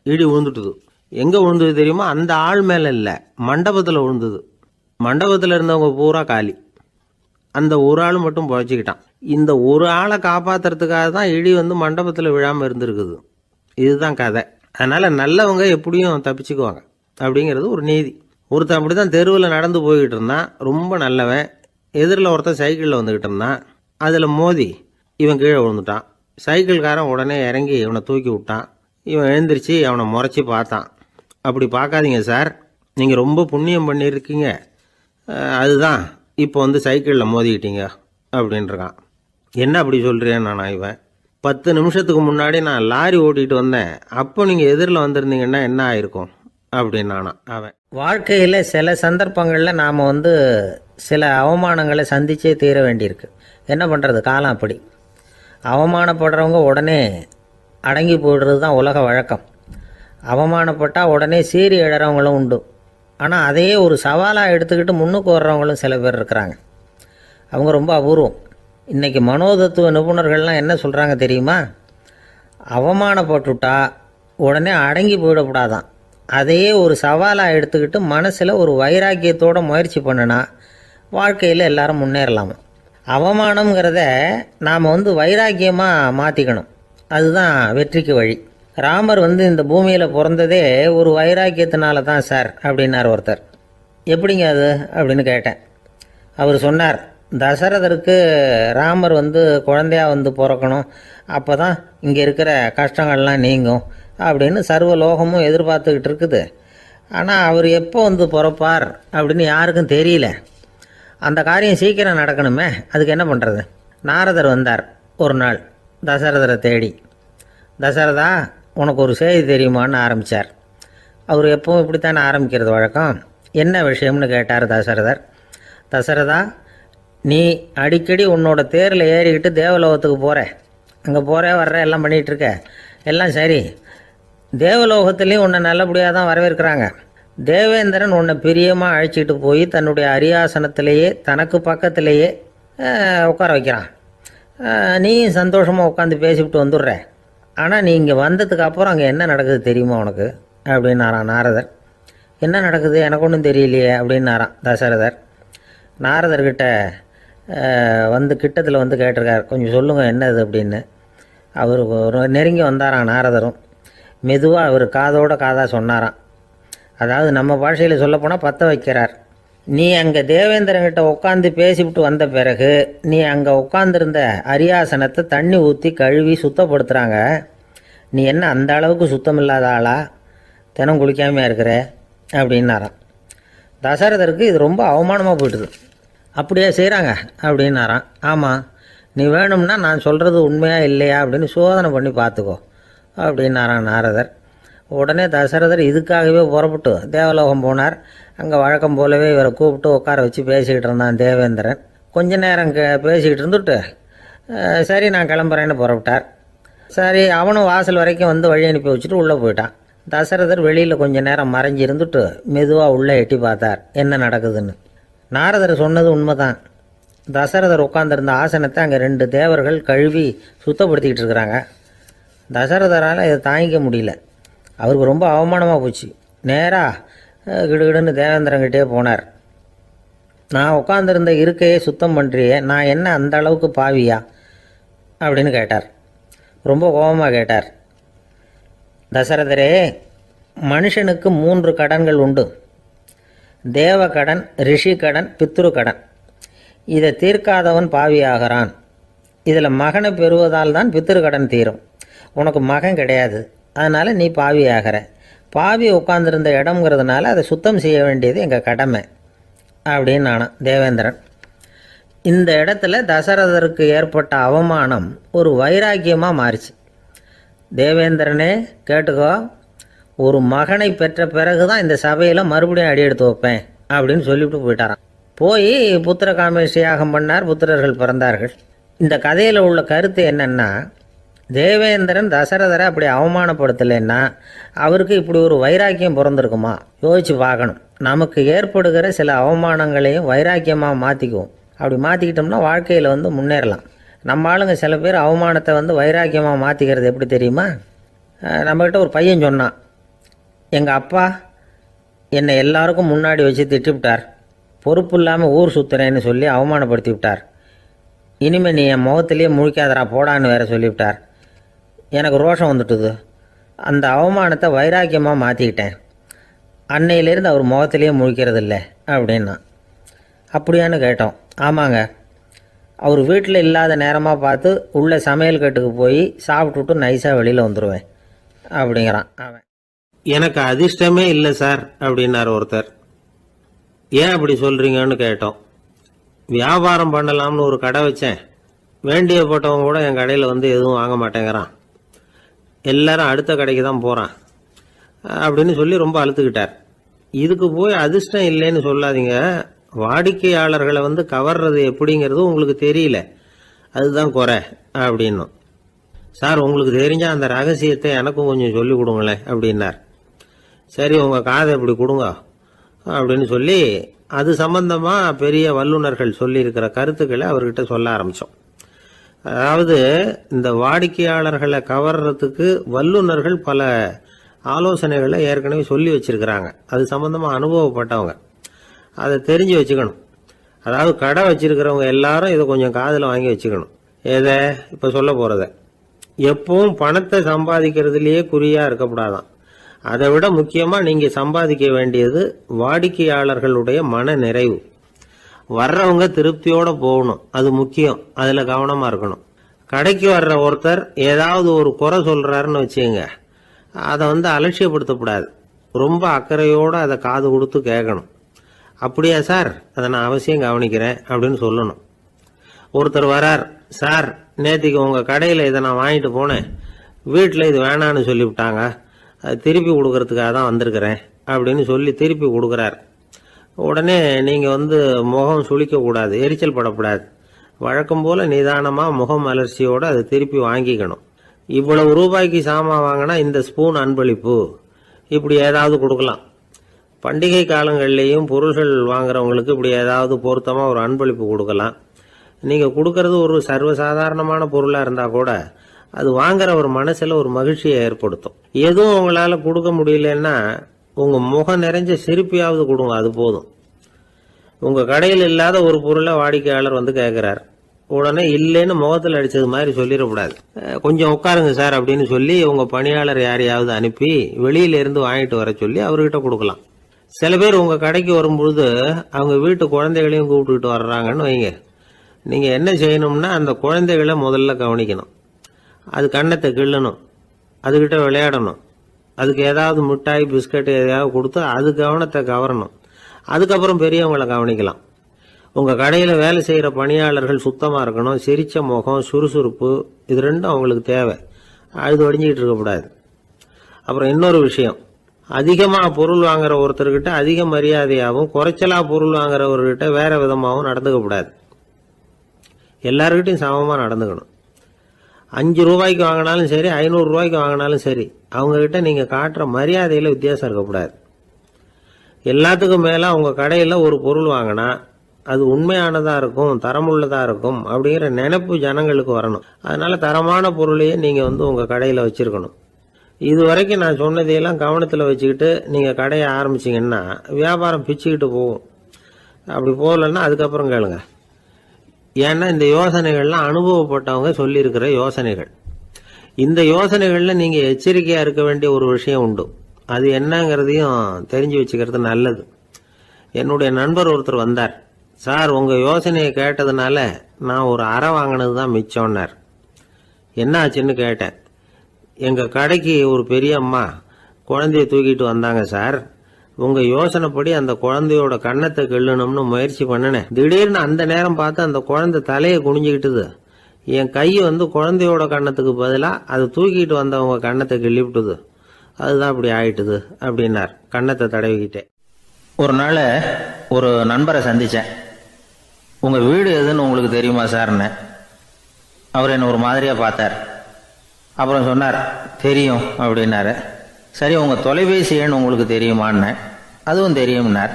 Speaker 1: விழுந்துட்டுது. எங்கே விழுந்தது தெரியுமா? அந்த ஆள் மேலே இல்லை, மண்டபத்தில் விழுந்தது. மண்டபத்தில் இருந்தவங்க பூரா காலி. அந்த ஒரு ஆள் மட்டும் புழைச்சிக்கிட்டான். இந்த ஒரு ஆளை காப்பாற்றுறதுக்காக தான் இடி மண்டபத்தில் விழாமல் இருந்திருக்குது. இதுதான் கதை. அதனால் நல்லவங்க எப்படியும் தப்பிச்சுக்குவாங்க அப்படிங்கிறது ஒரு நீதி. ஒருத்தன் அப்படி தான் தெருவில் நடந்து போய்கிட்டு இருந்தான். ரொம்ப நல்லவன். எதிரில் ஒருத்தன் சைக்கிளில் வந்துக்கிட்டு இருந்தான். அதில் மோதி இவன் கீழே விழுந்துட்டான். சைக்கிள்காரன் உடனே இறங்கி இவனை தூக்கி விட்டான். இவன் எழுந்திரிச்சு அவனை முறைச்சி பார்த்தான். அப்படி பார்க்காதீங்க சார், நீங்கள் ரொம்ப புண்ணியம் பண்ணியிருக்கீங்க, அதுதான் இப்போ சைக்கிளில் மோதிக்கிட்டீங்க அப்படின்றான். என்ன அப்படி சொல்கிறேன் நானா? இவன் 10 நிமிஷத்துக்கு முன்னாடி நான் லாரி ஓட்டிகிட்டு வந்தேன், அப்போ நீங்கள் எதிரில் வந்திருந்தீங்கன்னா என்ன ஆயிருக்கும் அப்படின்னானா அவன். வாழ்க்கையில் சில சந்தர்ப்பங்களில் நாம் சில அவமானங்களை சந்திச்சே தீர வேண்டியிருக்கு. என்ன பண்ணுறது, காலம் அப்படி. அவமானப்படுறவங்க உடனே அடங்கி போய்டுறது தான் உலக வழக்கம். அவமானப்பட்டால் உடனே சீறி எழறவங்களும் உண்டு. ஆனால் அதையே ஒரு சவாலாக எடுத்துக்கிட்டு முன்னுக்கு வர்றவங்களும் சில பேர் இருக்கிறாங்க. அவங்க ரொம்ப அபூர்வம். இன்றைக்கி மனோதத்துவ நிபுணர்கள்லாம் என்ன சொல்கிறாங்க தெரியுமா? அவமானப்பட்டுட்டா உடனே அடங்கி போயிடக்கூடாதான். அதையே ஒரு சவாலாக எடுத்துக்கிட்டு மனசில் ஒரு வைராக்கியத்தோடு முயற்சி பண்ணினா வாழ்க்கையில் எல்லாரும் முன்னேறலாமா. அவமானங்கிறத நாம் வைராக்கியமாக மாற்றிக்கணும். அதுதான் வெற்றிக்கு வழி. ராமர் இந்த பூமியில் பிறந்ததே ஒரு வைராக்கியத்தினால தான் சார் அப்படின்னார் ஒருத்தர். எப்படிங்க அது அப்படின்னு கேட்டேன். அவர் சொன்னார், தசரதருக்கு ராமர் குழந்தையா பிறக்கணும், அப்போ தான் இங்கே இருக்கிற கஷ்டங்கள்லாம் நீங்கும் அப்படின்னு சர்வ லோகமும் எதிர்பார்த்துக்கிட்டு இருக்குது. ஆனால் அவர் எப்போ பிறப்பார் அப்படின்னு யாருக்கும் தெரியல. அந்த காரியம் சீக்கிரம் நடக்கணுமே, அதுக்கு என்ன பண்ணுறது? நாரதர் வந்தார் ஒரு நாள் தசரதரை தேடி. தசரதா, உனக்கு ஒரு செய்தி தெரியுமான்னு ஆரம்பித்தார். அவர் எப்பவும் இப்படித்தானே ஆரம்பிக்கிறது வழக்கம். என்ன விஷயம்னு கேட்டார் தசரதர். தசரதா, நீ அடிக்கடி உன்னோட தேரில் ஏறிக்கிட்டு தேவலோகத்துக்கு போகிற, அங்கே போகிற வர்ற எல்லாம் பண்ணிகிட்ருக்க, எல்லாம் சரி. தேவலோகத்துலேயும் உன்னை நல்லபடியாக தான் வரவேற்கிறாங்க. தேவேந்திரன் உன்னை பிரியமாக அழைச்சிட்டு போய் தன்னுடைய அரியாசனத்திலேயே தனக்கு பக்கத்திலேயே உட்கார வைக்கிறான். நீயும் சந்தோஷமாக உட்காந்து பேசிவிட்டு வந்துடுற. ஆனால் நீ இங்கே வந்ததுக்கு அப்புறம் அங்கே என்ன நடக்குது தெரியுமா உனக்கு அப்படின்னாரான் நாரதர். என்ன நடக்குது எனக்கு ஒன்றும் தெரியலையே அப்படின்னாரான் தசரதர். நாரதர்கிட்ட கிட்டத்தில் கேட்டிருக்கார், கொஞ்சம் சொல்லுங்கள் என்னது அப்படின்னு. அவர் நெருங்கி வந்தாரான் நாரதரும். மெதுவாக அவர் காதோட காதாக சொன்னாராம்,
Speaker 2: அதாவது நம்ம பாஷையில் சொல்லப்போனால் பற்ற வைக்கிறார். நீ அங்கே தேவேந்திரங்கிட்ட உட்காந்து பேசிவிட்டு வந்த பிறகு நீ அங்கே உட்காந்துருந்த அரியாசனத்தை தண்ணி ஊற்றி கழுவி சுத்தப்படுத்துகிறாங்க. நீ என்ன அந்த அளவுக்கு சுத்தம் இல்லாத ஆளா, தினம் குளிக்காமையாக இருக்கிற அப்படின்னாராம். தசரதருக்கு இது ரொம்ப அவமானமாக போயிட்டுது. அப்படியே செய்கிறாங்க அப்படின்னாராம். ஆமாம், நீ வேணும்னா நான் சொல்கிறது உண்மையா இல்லையா அப்படின்னு சோதனை பண்ணி பார்த்துக்கோ அப்படின்னாரான் நாரதர். உடனே தசரதர் இதுக்காகவே புறப்பட்டு தேவலோகம் போனார். அங்கே வழக்கம் போலவே இவரை கூப்பிட்டு உட்கார வச்சு பேசிக்கிட்டு இருந்தான் தேவேந்திரன். கொஞ்ச நேரம் பேசிக்கிட்டு இருந்துட்டு சரி நான் கிளம்புறேன்னு புறப்பட்டார். சரி, அவனும் வாசல் வரைக்கும் வந்து வழி அனுப்பி வச்சுட்டு உள்ளே போயிட்டான். தசரதர் வெளியில் கொஞ்ச நேரம் மறைஞ்சி இருந்துட்டு மெதுவாக உள்ளே எட்டி பார்த்தார் என்ன நடக்குதுன்னு. நாரதர் சொன்னது உண்மைதான். தசரதர் உட்காந்துருந்த ஆசனத்தை அங்கே 2 தேவர்கள் கழுவி சுத்தப்படுத்திக்கிட்டு இருக்கிறாங்க. தசரதரால் இதை தாங்கிக்க முடியல. அவருக்கு ரொம்ப அவமானமாக போச்சு. நேராக கிடுகிடுன்னு தேவேந்திரங்கிட்டே போனார். நான் உட்காந்துருந்த இருக்கையே சுத்தம் பண்ணுறியே, நான் என்ன அந்த அளவுக்கு பாவியா அப்படின்னு கேட்டார். ரொம்ப கோபமாக கேட்டார். தசரதரே, மனுஷனுக்கு 3 கடன்கள் உண்டு. தேவ கடன், ரிஷி கடன், பித்ரு கடன். இதை தீர்க்காதவன் பாவியாகிறான். இதில் மகனை பெறுவதால் தான் பித்ரு கடன் தீரும். உனக்கு மகன் கிடையாது, அதனால் நீ பாவி ஆகிற. பாவி உட்காந்துருந்த இடம்ங்கிறதுனால அதை சுத்தம் செய்ய வேண்டியது எங்கள் கடமை அப்படின்னு நானும் தேவேந்திரன். இந்த இடத்துல தசரதருக்கு ஏற்பட்ட அவமானம் ஒரு வைராக்கியமாக மாறிச்சு. தேவேந்திரனே கேட்டுக்கோ, ஒரு மகனை பெற்ற பிறகு தான் இந்த சபையில் மறுபடியும் அடி எடுத்து வைப்பேன் அப்படின்னு சொல்லிவிட்டு போயிட்டாரான். போய் புத்திர காமேஷ் யாகம் பண்ணார். புத்திரர்கள் பிறந்தார்கள். இந்த கதையில் உள்ள கருத்து என்னென்னா, தேவேந்திரன் தசரதரை அப்படி அவமானப்படுத்தலைன்னா அவருக்கு இப்படி ஒரு வைராக்கியம் பிறந்திருக்குமா யோசிச்சு பார்க்கணும். நமக்கு ஏற்படுகிற சில அவமானங்களையும் வைராக்கியமாக மாற்றிக்குவோம். அப்படி மாற்றிக்கிட்டோம்னா வாழ்க்கையில் முன்னேறலாம். நம்ம ஆளுங்க சில பேர் அவமானத்தை வைராக்கியமாக மாற்றிக்கிறது எப்படி தெரியுமா? நம்மக்கிட்ட ஒரு பையன் சொன்னான், எங்கள் அப்பா என்னை எல்லாருக்கும் முன்னாடி வச்சு திட்டிவிட்டார், பொறுப்பு இல்லாமல் ஊர் சுற்றுறேன்னு சொல்லி அவமானப்படுத்தி விட்டார். இனிமேல் நீ என் முகத்திலேயே முழிக்காதரா போடான்னு வேற சொல்லிவிட்டார். எனக்கு ரோஷம் வந்துட்டுது. அந்த அவமானத்தை வைராக்கியமாக மாற்றிக்கிட்டேன். அன்னையிலேருந்து அவர் முகத்திலேயே முழிக்கிறது இல்லை அப்படின்னா. அப்படியான்னு கேட்டோம். ஆமாங்க, அவர் வீட்டில் இல்லாத நேரமாக பார்த்து உள்ள சமையல் கட்டுக்கு போய் சாப்பிட்டுட்டு நைஸாக வெளியில் வந்துடுவேன் அப்படிங்கிறான் அவன்.
Speaker 1: எனக்கு அதிர்ஷ்டமே இல்லை சார் அப்படின்னார் ஒருத்தர். ஏன் அப்படி சொல்கிறீங்கன்னு கேட்டோம். வியாபாரம் பண்ணலாம்னு ஒரு கடை வச்சேன். வேண்டிய போட்டவங்க கூட என் கடையில் எதுவும் வாங்க மாட்டேங்கிறான். எல்லாரும் அடுத்த கடைக்கு தான் போகிறான் அப்படின்னு சொல்லி ரொம்ப அழுத்துக்கிட்டார். இதுக்கு போய் அதிர்ஷ்டம் இல்லைன்னு சொல்லாதீங்க. வாடிக்கையாளர்களை கவர்றது எப்படிங்கிறது உங்களுக்கு தெரியல, அதுதான் குறை அப்படின்னும். சார், உங்களுக்கு தெரிஞ்ச அந்த ரகசியத்தை எனக்கும் கொஞ்சம் சொல்லி கொடுங்களேன் அப்படின்னார். சரி, உங்கள் காதை இப்படி கொடுங்க அப்படின்னு சொல்லி அது சம்பந்தமாக பெரிய வல்லுநர்கள் சொல்லியிருக்கிற கருத்துக்களை அவர்கிட்ட சொல்ல ஆரம்பித்தோம். அதாவது இந்த வாடிக்கையாளர்களை கவர்றதுக்கு வல்லுநர்கள் பல ஆலோசனைகளை ஏற்கனவே சொல்லி வச்சிருக்கிறாங்க. அது சம்பந்தமாக அனுபவப்பட்டவங்க, அதை தெரிஞ்சு வச்சுக்கணும். அதாவது கடை வச்சிருக்கிறவங்க எல்லாரும் இதை கொஞ்சம் காதில் வாங்கி வச்சுக்கணும். எதை இப்போ சொல்ல போகிறத. எப்பவும் பணத்தை சம்பாதிக்கிறதுலேயே குறியாக இருக்கக்கூடாதான். அதை விட முக்கியமாக நீங்கள் சம்பாதிக்க வேண்டியது வாடிக்கையாளர்களுடைய மன நிறைவு. வர்றவங்க திருப்தியோடு போகணும், அது முக்கியம். அதில் கவனமாக இருக்கணும். கடைக்கு வர்ற ஒருத்தர் ஏதாவது ஒரு குறை சொல்கிறாருன்னு வச்சுங்க, அதை அலட்சியப்படுத்தக்கூடாது. ரொம்ப அக்கறையோடு அதை காது கொடுத்து கேட்கணும். அப்படியா சார், அதை நான் அவசியம் கவனிக்கிறேன் அப்படின்னு சொல்லணும். ஒருத்தர் வரார், சார் நேற்றுக்கு உங்கள் கடையில் இதை நான் வாங்கிட்டு போனேன், வீட்டில் இது வேணான்னு சொல்லிவிட்டாங்க, அது திருப்பி கொடுக்கறதுக்காக தான் வந்திருக்கிறேன் அப்படின்னு சொல்லி திருப்பி கொடுக்குறார். உடனே நீங்கள் முகம் சுளிக்கக்கூடாது, எரிச்சல் படக்கூடாது. வழக்கம் போல் நிதானமாக முகம் அலர்ச்சியோடு அதை திருப்பி வாங்கிக்கணும். இவ்வளவு ரூபாய்க்கு சாமான் வாங்கினா இந்த ஸ்பூன் அன்பளிப்பு, இப்படி ஏதாவது கொடுக்கலாம். பண்டிகை காலங்கள்லேயும் பொருள்கள் வாங்குறவங்களுக்கு இப்படி ஏதாவது பொருத்தமாக ஒரு அன்பளிப்பு கொடுக்கலாம். நீங்கள் கொடுக்கறது ஒரு சர்வசாதாரணமான பொருளாக இருந்தால் கூட அது வாங்குற ஒரு மனசில் ஒரு மகிழ்ச்சியை ஏற்படுத்தும். எதுவும் உங்களால் கொடுக்க முடியலன்னா உங்கள் முகம் நிறைஞ்ச சிரிப்பையாவது கொடுங்க, அது போதும். உங்கள் கடையில் இல்லாத ஒரு பொருளை வாடிக்கையாளர் கேட்குறார். உடனே இல்லைன்னு முகத்தில் அடிச்சது மாதிரி சொல்லிடக்கூடாது. கொஞ்சம் உட்காருங்க சார் அப்படின்னு சொல்லி உங்க பணியாளர் யாரையாவது அனுப்பி வெளியில இருந்து வாங்கிட்டு வர சொல்லி அவர்கிட்ட கொடுக்கலாம். சில பேர் உங்க கடைக்கு வரும்பொழுது அவங்க வீட்டு குழந்தைகளையும் கூப்பிட்டுக்கிட்டு வர்றாங்கன்னு வைங்க. நீங்க என்ன செய்யணும்னா அந்த குழந்தைகளை முதல்ல கவனிக்கணும். அது கண்ணத்தை கிள்ளணும், அதுகிட்ட விளையாடணும், அதுக்கு ஏதாவது மிட்டாய் பிஸ்கட் எதையாவது கொடுத்து அது கவனத்தை கவரணும். அதுக்கப்புறம் பெரியவங்களை கவனிக்கலாம். உங்கள் கடையில் வேலை செய்கிற பணியாளர்கள் சுத்தமாக இருக்கணும். சிரிச்ச முகம், சுறுசுறுப்பு, இது ரெண்டும் அவங்களுக்கு தேவை. அழுது வடிஞ்சிக்கிட்டு இருக்கக்கூடாது. அப்புறம் இன்னொரு விஷயம், அதிகமாக பொருள் வாங்குற ஒருத்தர்கிட்ட அதிக மரியாதையாகவும் குறைச்சலாக பொருள் வாங்குறவர்கிட்ட வேற விதமாகவும் நடந்துக்கக்கூடாது. எல்லாருக்கிட்டையும் சமமாக நடந்துக்கணும். 5 ரூபாய்க்கு வாங்கினாலும் சரி, 500 ரூபாய்க்கு வாங்கினாலும் சரி, அவங்கக்கிட்ட நீங்கள் காட்டுற மரியாதையில் வித்தியாசம் இருக்கக்கூடாது. எல்லாத்துக்கும் மேலே உங்கள் கடையில் ஒரு பொருள் வாங்கினா அது உண்மையானதாக இருக்கும், தரமுள்ளதாக இருக்கும் அப்படிங்கிற நினைப்பு ஜனங்களுக்கு வரணும். அதனால தரமான பொருளையே நீங்கள் உங்கள் கடையில் வச்சுருக்கணும். இது வரைக்கும் நான் சொன்னதையெல்லாம் கவனத்தில் வச்சுக்கிட்டு நீங்கள் கடையை ஆரம்பிச்சிங்கன்னா வியாபாரம் பிச்சுக்கிட்டு போகும். அப்படி போகலன்னா அதுக்கப்புறம் கேளுங்க. ஏன்னா இந்த யோசனைகள்லாம் அனுபவப்பட்டவங்க சொல்லியிருக்கிற யோசனைகள். இந்த யோசனைகளில் நீங்கள் எச்சரிக்கையாக இருக்க வேண்டிய ஒரு விஷயம் உண்டு. அது என்னங்கிறதையும் தெரிஞ்சு வச்சுக்கிறது நல்லது. என்னுடைய நண்பர் ஒருத்தர் வந்தார். சார், உங்கள் யோசனையை கேட்டதுனால நான் ஒரு அறை வாங்கினது தான் மிச்சம்னார். என்ன ஆச்சுன்னு கேட்டேன். எங்கள் கடைக்கு ஒரு பெரிய அம்மா குழந்தைய தூக்கிட்டு வந்தாங்க சார். உங்கள் யோசனைப்படி அந்த குழந்தையோட கண்ணத்தை கிள்ளணும்னு முயற்சி பண்ணினேன். திடீர்னு அந்த நேரம் பார்த்து அந்த குழந்தை தலையை குனிஞ்சிக்கிட்டுது. என் கை குழந்தையோட கண்ணத்துக்கு பதிலாக அதை தூக்கிட்டு வந்தவங்க கண்ணத்தை கிள்ளிவிட்டுது. அதுதான் அப்படி ஆயிட்டுது அப்படின்னார் கண்ணத்தை தடவிக்கிட்டே. ஒரு நாள் ஒரு நண்பரை சந்தித்தேன். உங்கள் வீடு எதுன்னு உங்களுக்கு தெரியுமா சார்ன்னு. அவர் என்னை ஒரு மாதிரியாக பார்த்தார். அப்புறம் சொன்னார், தெரியும் அப்படின்னாரு. சரி, உங்கள் தொலைபேசி எண் உங்களுக்கு தெரியுமான்னு. அதுவும் தெரியும்னார்.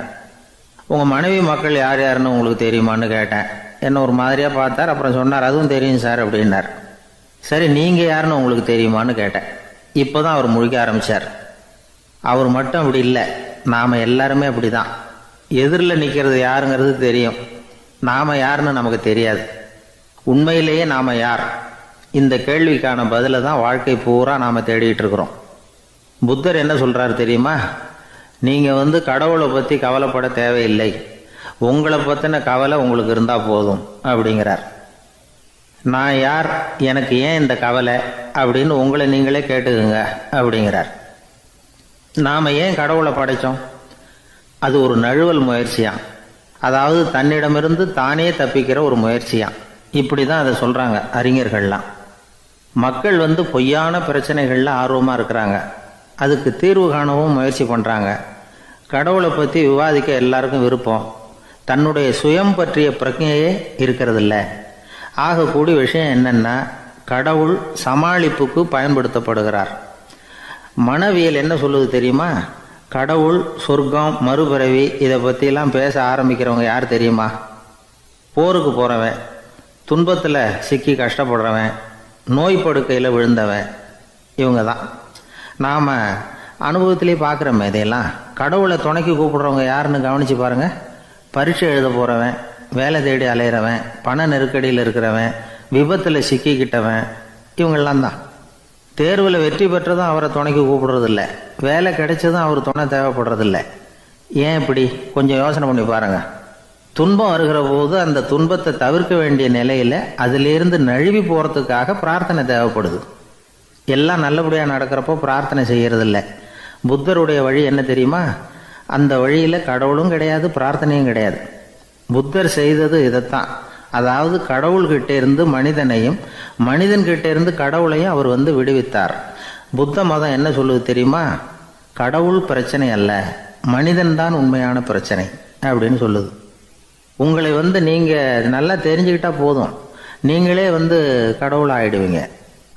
Speaker 1: உங்கள் மனைவி மக்கள் யார் யாருன்னு உங்களுக்கு தெரியுமான்னு கேட்டேன். என்ன ஒரு மாதிரியாக பார்த்தார். அப்புறம் சொன்னார், அதுவும் தெரியும் சார் அப்படின்னார். சரி, நீங்கள் யாருன்னு உங்களுக்கு தெரியுமான்னு கேட்டேன். இப்போ தான் அவர் முழிக்க ஆரம்பித்தார். அவர் மட்டும் அப்படி இல்லை, நாம் எல்லாருமே அப்படி தான். எதிரில் நிற்கிறது யாருங்கிறது தெரியும், நாம் யாருன்னு நமக்கு தெரியாது. உண்மையிலேயே நாம் யார்? இந்த கேள்விக்கான பதிலை தான் வாழ்க்கை பூரா நாம் தேடிட்டு இருக்கிறோம். புத்தர் என்ன சொல்கிறாரு தெரியுமா? நீங்கள் கடவுளை பற்றி கவலைப்பட தேவையில்லை, உங்களை பற்றின கவலை உங்களுக்கு இருந்தால் போதும் அப்படிங்கிறார். நான் யார், எனக்கு ஏன் இந்த கவலை அப்படின்னு உங்களை நீங்களே கேட்டுக்குங்க அப்படிங்கிறார். நாம் ஏன் கடவுளை படைத்தோம்? அது ஒரு நழுவல் முயற்சியாம். அதாவது தன்னிடமிருந்து தானே தப்பிக்கிற ஒரு முயற்சியாம். இப்படி தான் அதை சொல்கிறாங்க அறிஞர்கள்லாம். மக்கள் பொய்யான பிரச்சனைகளில் ஆர்வமாக இருக்கிறாங்க. அதுக்கு தீர்வு காணவும் முயற்சி பண்ணுறாங்க. கடவுளை பற்றி விவாதிக்க எல்லாருக்கும் விருப்பம். தன்னுடைய சுயம் பற்றிய பிரஜையே இருக்கிறதில்ல. ஆகக்கூடிய விஷயம் என்னென்னா, கடவுள் சமாளிப்புக்கு பயன்படுத்தப்படுகிறார். மனவியல் என்ன சொல்லுது தெரியுமா? கடவுள், சொர்க்கம், மறுபிறவி இதை பற்றிலாம் பேச ஆரம்பிக்கிறவங்க யார் தெரியுமா? போருக்கு போகிறவன், துன்பத்தில் சிக்கி கஷ்டப்படுறவன், நோய் படுக்கையில் விழுந்தவன், இவங்க தான். நாம் அனுபவத்திலே பார்க்குறோமே இதையெல்லாம். கடவுளை துணைக்கு கூப்பிடுறவங்க யாருன்னு கவனித்து பாருங்கள். பரீட்சை எழுத போகிறவன், வேலை தேடி அலையிறவன், பண நெருக்கடியில் இருக்கிறவன், விபத்தில் சிக்கிக்கிட்டவன், இவங்கெல்லாம் தான். தேர்வில் வெற்றி பெற்றதும் அவரை துணைக்கு கூப்பிடுறதில்ல, வேலை கிடைச்சதும் அவர் துணை தேவைப்படுறதில்ல. ஏன் இப்படி? கொஞ்சம் யோசனை பண்ணி பாருங்கள். துன்பம் வருகிற போது அந்த துன்பத்தை தவிர்க்க வேண்டிய நிலையில் அதிலிருந்து நழுவி போகிறதுக்காக பிரார்த்தனை தேவைப்படுது. எல்லாம் நல்லபடியாக நடக்கிறப்போ பிரார்த்தனை செய்கிறதில்ல. புத்தருடைய வழி என்ன தெரியுமா? அந்த வழியில் கடவுளும் கிடையாது, பிரார்த்தனையும் கிடையாது. புத்தர் செய்தது இதைத்தான். அதாவது கடவுள்கிட்ட இருந்து மனிதனையும், மனிதன்கிட்ட இருந்து கடவுளையும் அவர் விடுவித்தார். புத்த மதம் என்ன சொல்லுது தெரியுமா? கடவுள் பிரச்சனை அல்ல, மனிதன்தான் உண்மையான பிரச்சனை அப்படின்னு சொல்லுது. உங்களை நீங்கள் நல்லா தெரிஞ்சுக்கிட்டா போதும், நீங்களே கடவுள் ஆகிடுவீங்க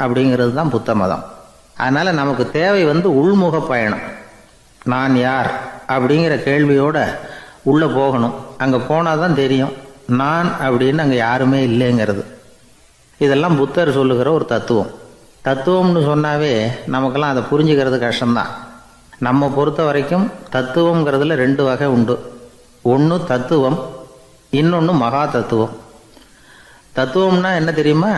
Speaker 1: அப்படிங்கிறது தான் புத்த மதம். அதனால் நமக்கு தேவை உள்முக பயணம். நான் யார் அப்படிங்கிற கேள்வியோட உள்ளே போகணும். அங்கே போனால் தான் தெரியும் நான் அப்படின்னு அங்கே யாருமே இல்லைங்கிறது. இதெல்லாம் புத்தர் சொல்லுகிற ஒரு தத்துவம். தத்துவம்னு சொன்னாவே நமக்கெல்லாம் அதை புரிஞ்சுக்கிறது கஷ்டம்தான். நம்ம பொறுத்த வரைக்கும் தத்துவங்கிறதுல 2 வகை உண்டு. ஒன்று தத்துவம், இன்னொன்று மகா தத்துவம்.
Speaker 2: தத்துவம்னா என்ன தெரியுமா?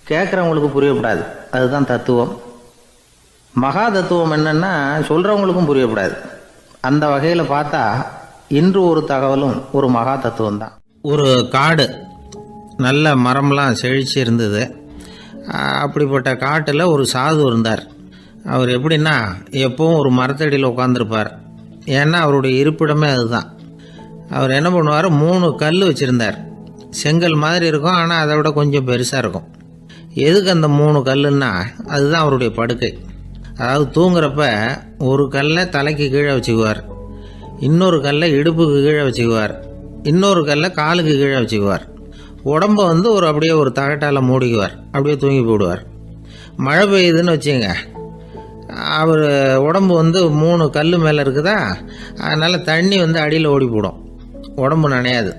Speaker 2: கேட்குறவங்களுக்கு புரியப்படாது, அதுதான் தத்துவம். மகா தத்துவம் என்னன்னா சொல்கிறவங்களுக்கும் புரியப்படாது. அந்த வகையில் பார்த்தா இன்று ஒரு தகவலும் ஒரு மகா தத்துவம் தான். ஒரு காடு, நல்ல மரம்லாம் செழிச்சு இருந்தது. அப்படிப்பட்ட காட்டில் ஒரு சாது இருந்தார். அவர் எப்படின்னா எப்பவும் ஒரு மரத்தடியில் உட்காந்துருப்பார். ஏன்னா அவருடைய இருப்பிடமே அதுதான். அவர் என்ன பண்ணுவார், 3 கல் வச்சுருந்தார். செங்கல் மாதிரி இருக்கும், ஆனால் அதை விட கொஞ்சம் பெருசாக இருக்கும். எதுக்கு அந்த 3 கல்லுன்னா அதுதான் அவருடைய படுக்கை. அதாவது தூங்குறப்ப ஒரு கல்லை தலைக்கு கீழே வச்சுக்குவார், இன்னொரு கல்லை இடுப்புக்கு கீழே வச்சுக்குவார், இன்னொரு கல்லை காலுக்கு கீழே வச்சுக்குவார். உடம்பை அப்படியே ஒரு தகட்டால் மூடிக்குவார், அப்படியே தூங்கி போடுவார். மழை பெய்யுதுன்னு வச்சுங்க, அவர் உடம்பு 3 கல் மேலே இருக்குதா, அதனால் தண்ணி அடியில் ஓடி போடும், உடம்பு நனையாது.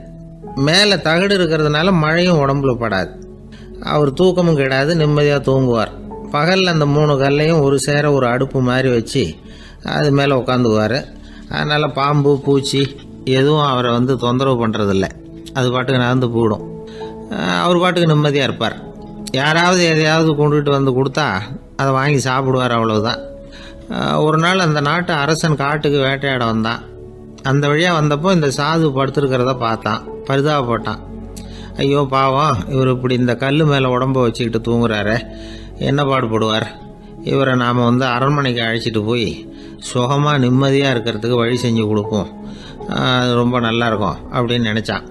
Speaker 2: மேலே தகடு இருக்கிறதுனால மழையும் உடம்புல படாது. அவர் தூக்கமும் கிடையாது, நிம்மதியாக தூங்குவார். பகலில் அந்த 3 கல்லையும் ஒரு சேர ஒரு அடுப்பு மாதிரி வச்சு அது மேலே உட்காந்துக்குவார். அதனால் பாம்பு பூச்சி எதுவும் அவரை தொந்தரவு பண்ணுறதில்ல, அது பாட்டுக்கு நடந்து போயிடும். அவர் பாட்டுக்கு நிம்மதியாக இருப்பார். யாராவது எதையாவது கொண்டுகிட்டு கொடுத்தா அதை வாங்கி சாப்பிடுவார், அவ்வளவுதான். ஒரு நாள் அந்த நாட்டு அரசன் காட்டுக்கு வேட்டையாட வந்தான். அந்த வழியாக வந்தப்போ இந்த சாது படுத்துருக்கிறத பார்த்தான், பரிதாபப்பட்டான். ஐயோ பாவம், இவர் இப்படி இந்த கல் மேலே உடம்ப வச்சுக்கிட்டு தூங்குறாரு, என்ன பாடுபடுவார். இவரை நாம் அரண்மனைக்கு அழைச்சிட்டு போய் சுகமாக நிம்மதியாக இருக்கிறதுக்கு வழி செஞ்சு கொடுப்போம், அது ரொம்ப நல்லாயிருக்கும் அப்படின்னு நினச்சான்.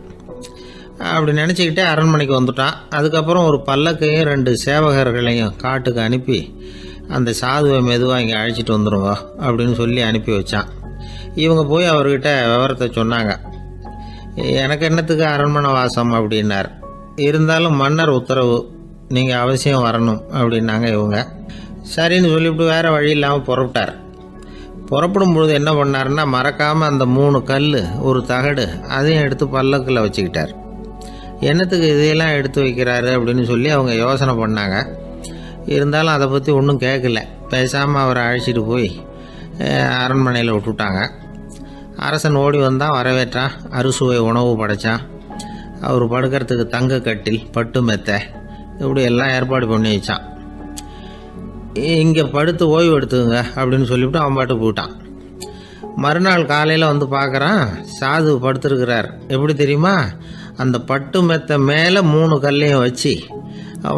Speaker 2: அப்படி நினச்சிக்கிட்டே அரண்மனைக்கு வந்துட்டான். அதுக்கப்புறம் ஒரு பல்லக்கையும் 2 சேவகர்களையும் காட்டுக்கு அனுப்பி அந்த சாதுவை மெதுவாக இங்கே அழைச்சிட்டு வந்துடுங்க அப்படின்னு சொல்லி அனுப்பி வச்சான். இவங்க போய் அவர்கிட்ட விவரத்தை சொன்னாங்க. எனக்கு என்னத்துக்கு அரண்மனை வாசம் அப்படின்னார். இருந்தாலும் மன்னர் உத்தரவு, நீங்கள் அவசியம் வரணும் அப்படின்னாங்க இவங்க. சரின்னு சொல்லிவிட்டு வேறு வழி இல்லாமல் புறப்பட்டார். புறப்படும் பொழுது என்ன பண்ணாருன்னா, மறக்காமல் அந்த 3 கல் ஒரு தகடு அதையும் எடுத்து பல்லக்கில் வச்சுக்கிட்டார். என்னத்துக்கு இதையெல்லாம் எடுத்து வைக்கிறாரு அப்படின்னு சொல்லி அவங்க யோசனை பண்ணாங்க. இருந்தாலும் அதை பற்றி ஒன்றும் கேட்கல. பேசாமல் அவரை அழைச்சிட்டு போய் அரண்மனையில் விட்டுட்டாங்க. அரசன் ஓடி வந்தான், வரவேற்றான், அறுசுவை உணவு படைத்தான். அவர் படுக்கிறதுக்கு தங்க கட்டில், பட்டு மெத்தை, இப்படி எல்லாம் ஏற்பாடு பண்ணி வச்சான். இங்கே படுத்து ஓய்வு எடுத்துங்க அப்படின்னு சொல்லிவிட்டு அவன் பாட்டு போயிட்டான். மறுநாள் காலையில் பார்க்குறான், சாது படுத்துருக்கிறார். எப்படி தெரியுமா? அந்த பட்டு மெத்தை மேலே 3 கல்லையும் வச்சு